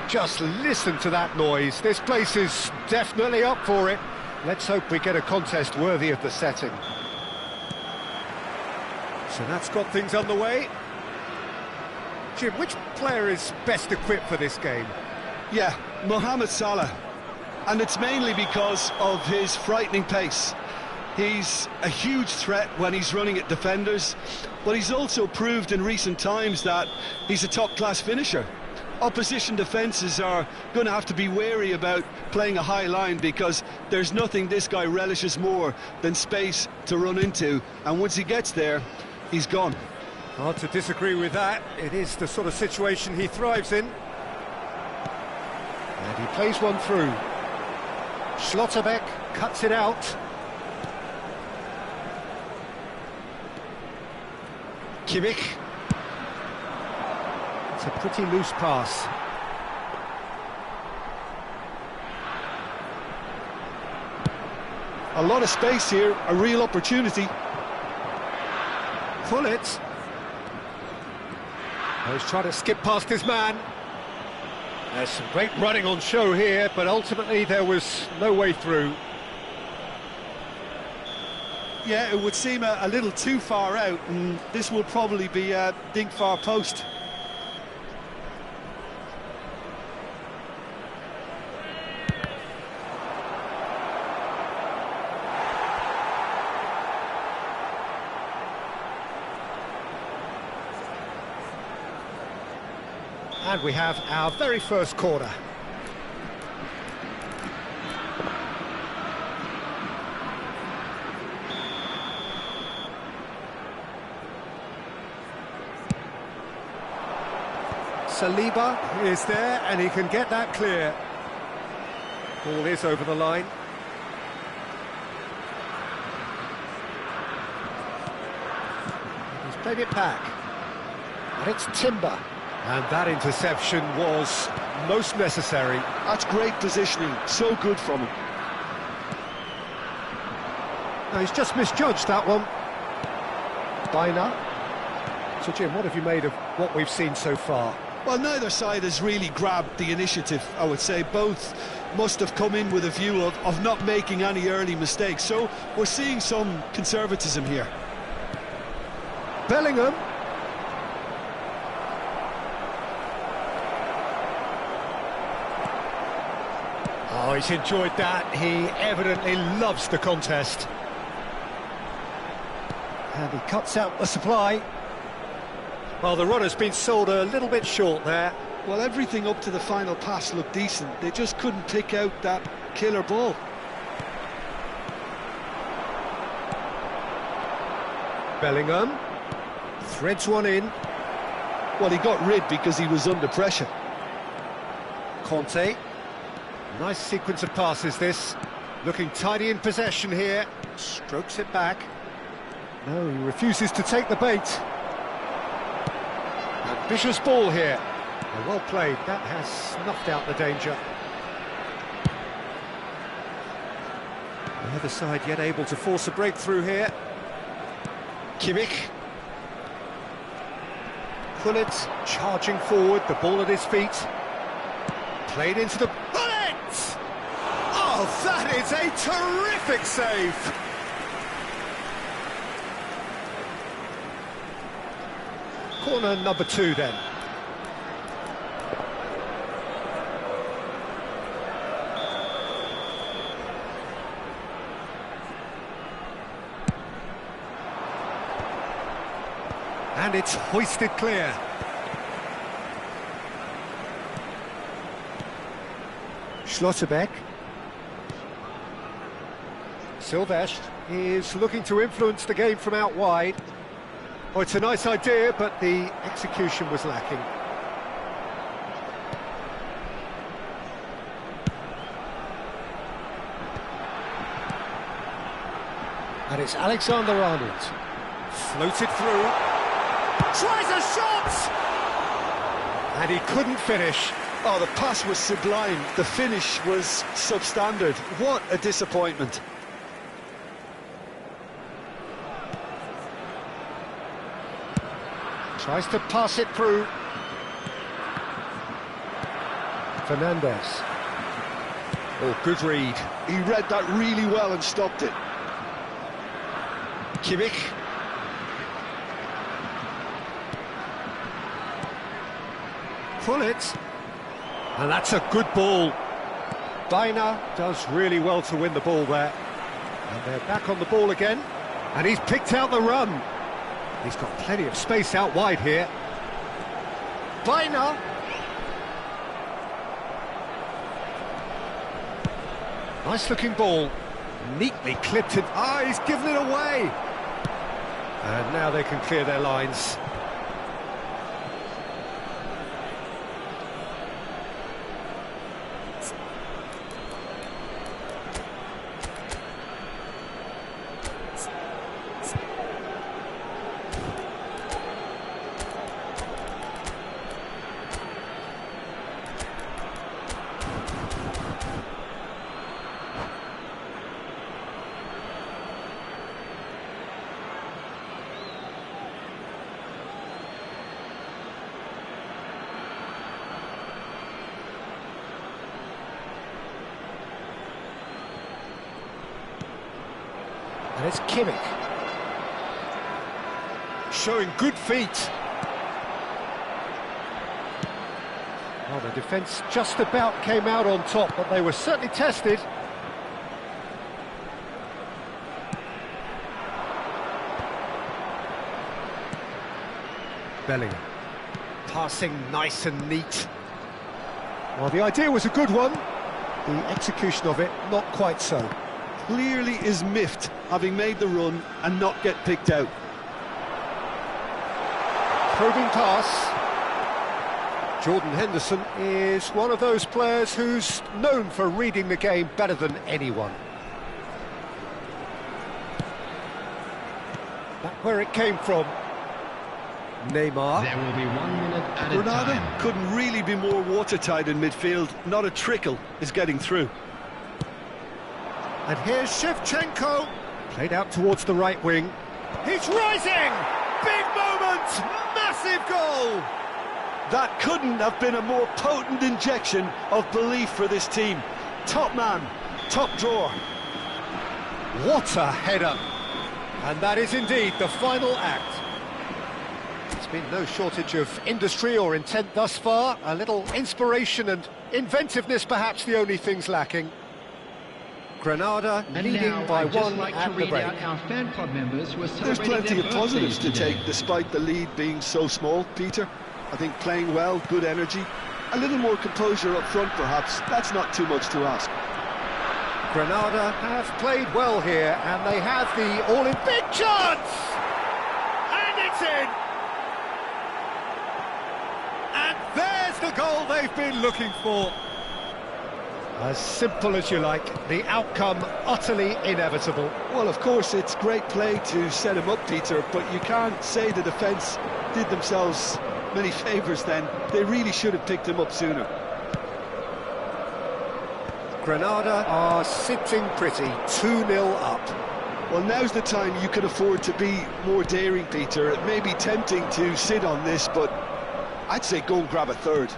Just listen to that noise. This place is definitely up for it. Let's hope we get a contest worthy of the setting. So that's got things underway. Jim, which player is best equipped for this game? Yeah, Mohamed Salah. And it's mainly because of his frightening pace. He's a huge threat when he's running at defenders, but he's also proved in recent times that he's a top-class finisher. Opposition defences are going to have to be wary about playing a high line, because there's nothing this guy relishes more than space to run into, and once he gets there, he's gone. Hard to disagree with that. It is the sort of situation he thrives in. And he plays one through. Schlotterbeck cuts it out. Kimmich. It's a pretty loose pass. A lot of space here, a real opportunity. Pullet. Oh, he's trying to skip past his man. There's some great running on show here, but ultimately there was no way through. Yeah, it would seem a little too far out, and this will probably be a dink far post. And we have our very first corner. Saliba is there, and he can get that clear. Ball is over the line. He's played it back. And it's Timber. And that interception was most necessary. That's great positioning, so good from him. No, he's just misjudged that one. Biner. So Jim, what have you made of what we've seen so far? Well, neither side has really grabbed the initiative, I would say. Both must have come in with a view of not making any early mistakes. So we're seeing some conservatism here. Bellingham. Oh, he's enjoyed that. He evidently loves the contest. And he cuts out the supply. Well, the runner's been sold a little bit short there. Well, everything up to the final pass looked decent. They just couldn't pick out that killer ball. Bellingham threads one in. Well, he got rid because he was under pressure. Conte. Nice sequence of passes, this. Looking tidy in possession here. Strokes it back. No, he refuses to take the bait. Ambitious ball here. Well played. That has snuffed out the danger. The other side yet able to force a breakthrough here. Kimmich. Pullet charging forward, the ball at his feet. Played into the... Pullet! Oh, that is a terrific save! Corner number 2 then. And it's hoisted clear. Schlotterbeck. Silvestre is looking to influence the game from out wide. Oh, it's a nice idea, but the execution was lacking. And it's Alexander-Arnold. Floated through. Tries a shot! And he couldn't finish. Oh, the pass was sublime. The finish was substandard. What a disappointment. Tries to pass it through. Fernandez. Oh, good read. He read that really well and stopped it. Kimmich. Pullet. And that's a good ball. Biner does really well to win the ball there. And they're back on the ball again. And he's picked out the run. He's got plenty of space out wide here. Biner. Nice looking ball. Neatly clipped it. Ah, he's given it away. And now they can clear their lines. It's Kimmich. Showing good feet. Well, the defence just about came out on top, but they were certainly tested. Bellingham. Passing nice and neat. Well, the idea was a good one. The execution of it, not quite so. Clearly is miffed, having made the run and not get picked out. Probing pass. Jordan Henderson is one of those players who's known for reading the game better than anyone. Back where it came from. Neymar. There will be 1 minute at a Granada time. couldn't really be more watertight in midfield. Not a trickle is getting through. And here's Shevchenko. Played out towards the right wing. He's rising! Big moment! Massive goal! That couldn't have been a more potent injection of belief for this team. Top man, top drawer. What a header! And that is indeed the final act. There's been no shortage of industry or intent thus far. A little inspiration and inventiveness, perhaps the only things lacking. Granada And leading now by I'd just one like at to the read break. out our fan club members who are There's celebrating plenty their of positives to birthdays take today. despite the lead being so small, Peter. I think playing well, good energy. A little more composure up front perhaps. That's not too much to ask. Granada have played well here, and they have the all-in big chance! And it's in! And there's the goal they've been looking for. As simple as you like, the outcome utterly inevitable. Well, of course, it's great play to set him up, Peter, but you can't say the defence did themselves many favours then. They really should have picked him up sooner. Granada are sitting pretty, 2-0 up. Well, now's the time you can afford to be more daring, Peter. It may be tempting to sit on this, but I'd say go and grab a third.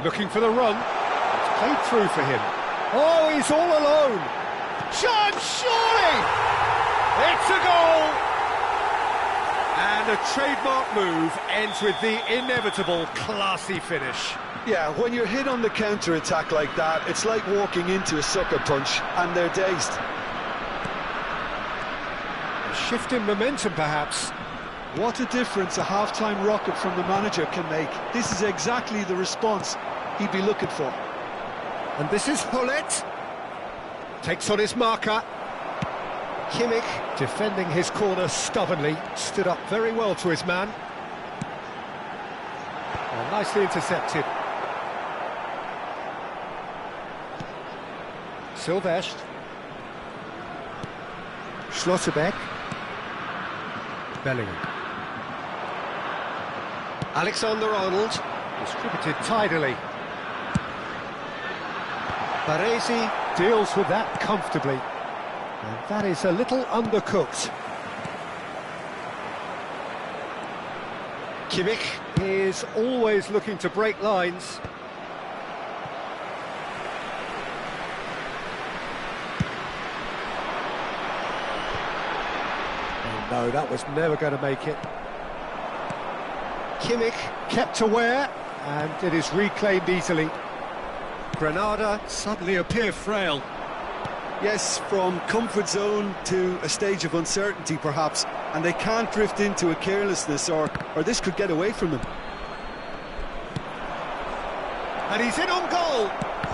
Looking for the run. It's played through for him. Oh, he's all alone. Chance, surely! It's a goal! And a trademark move ends with the inevitable classy finish. Yeah, when you're hit on the counter-attack like that, it's like walking into a sucker punch, and they're dazed. A shift in momentum, perhaps. What a difference a half-time rocket from the manager can make. This is exactly the response he'd be looking for. And this is Hullet. Takes on his marker. Kimmich, defending his corner stubbornly, stood up very well to his man. Well, nicely intercepted. Silvestre. Schlotterbeck. Bellingham. Alexander-Arnold, distributed tidily. Baresi deals with that comfortably. And that is a little undercooked. Kimmich is always looking to break lines. Oh no, that was never going to make it. Kimmich kept aware, and it is reclaimed easily. Granada suddenly appear frail. Yes, from comfort zone to a stage of uncertainty perhaps, and they can't drift into a carelessness or this could get away from them. And he's in on goal!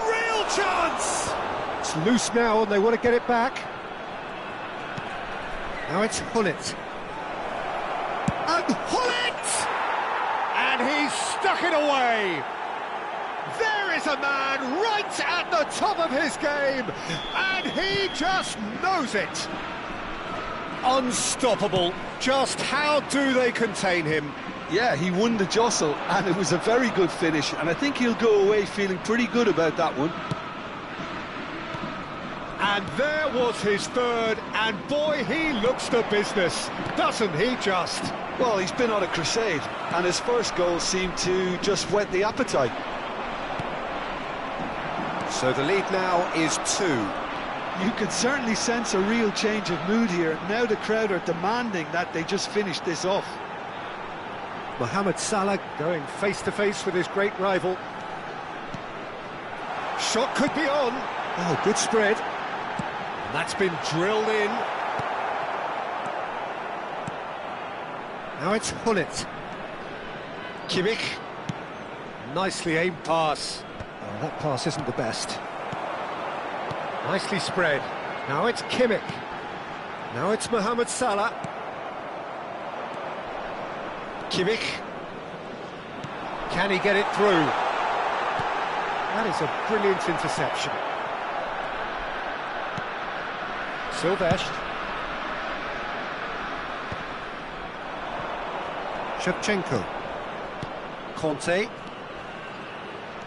Real chance! It's loose now and they want to get it back. Now it's Hullet. And Hullet! And he's stuck it away! There is a man right at the top of his game, and he just knows it. Unstoppable. Just how do they contain him? Yeah, he won the jostle, and it was a very good finish, and I think he'll go away feeling pretty good about that one. And there was his third, and boy, he looks the business, doesn't he just? Well, he's been on a crusade, and his first goal seemed to just whet the appetite. So the lead now is 2. You can certainly sense a real change of mood here. Now the crowd are demanding that they just finish this off. Mohamed Salah going face-to-face with his great rival. Shot could be on. Oh, good spread. And that's been drilled in. Now it's Hullet. Kimmich. Nicely aimed pass. Oh, that pass isn't the best. Nicely spread. Now it's Kimmich. Now it's Mohamed Salah. Kimmich. Can he get it through? That is a brilliant interception. Silvestre. Shevchenko. Conte.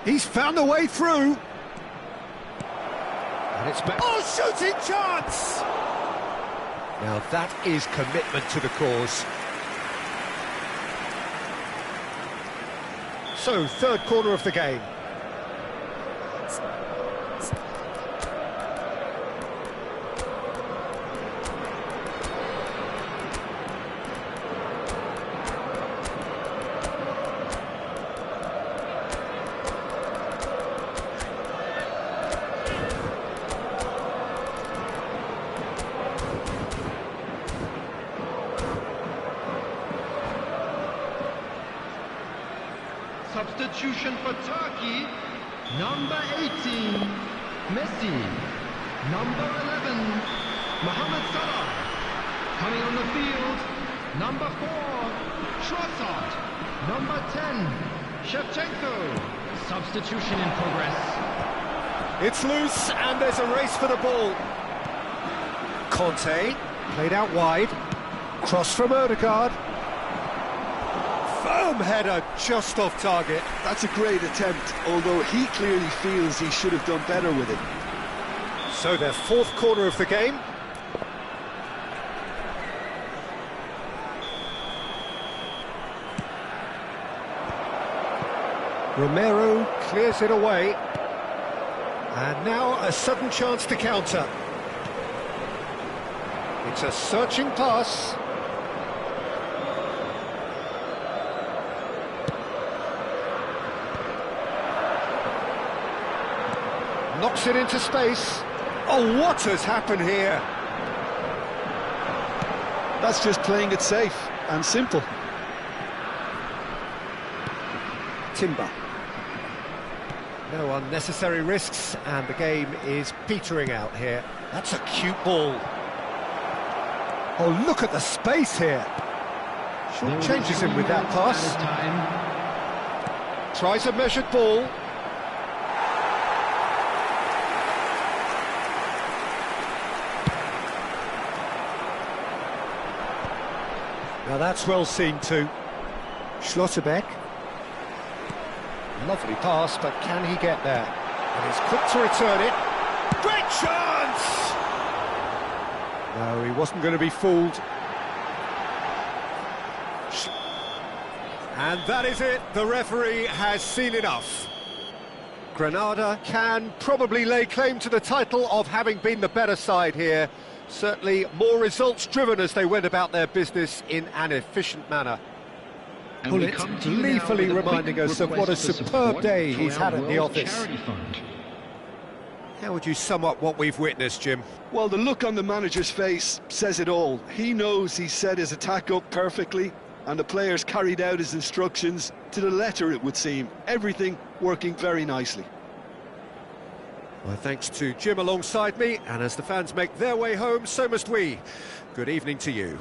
He's found a way through. And it's back. Oh, shooting chance! Now that is commitment to the cause. So, third corner of the game. Substitution for Turkey, number 18, Messi. Number 11, Mohamed Salah. Coming on the field, number 4, Trossard. Number 10, Shevchenko. Substitution in progress. It's loose and there's a race for the ball. Conte, played out wide. Cross from Ødegaard. Firm header just off target. That's a great attempt, although he clearly feels he should have done better with it. So their fourth corner of the game. Romero clears it away. And now a sudden chance to counter. It's a searching pass. Knocks it into space. Oh, what has happened here? That's just playing it safe and simple. Timber. No unnecessary risks, and the game is petering out here. That's a cute ball. Oh, look at the space here. Short changes him with that pass. Tries a measured ball. Now that's well seen too. Schlotterbeck. Lovely pass, but can he get there? And he's quick to return it. Great chance! No, he wasn't going to be fooled. And that is it. The referee has seen enough. Granada can probably lay claim to the title of having been the better side here. Certainly more results-driven as they went about their business in an efficient manner. Hullet gleefully reminding us of what a superb day he's had at the office. How would you sum up what we've witnessed, Jim? Well, the look on the manager's face says it all. He knows he set his attack up perfectly, and the players carried out his instructions to the letter, it would seem. Everything working very nicely. Well, thanks to Jim alongside me, and as the fans make their way home, so must we. Good evening to you.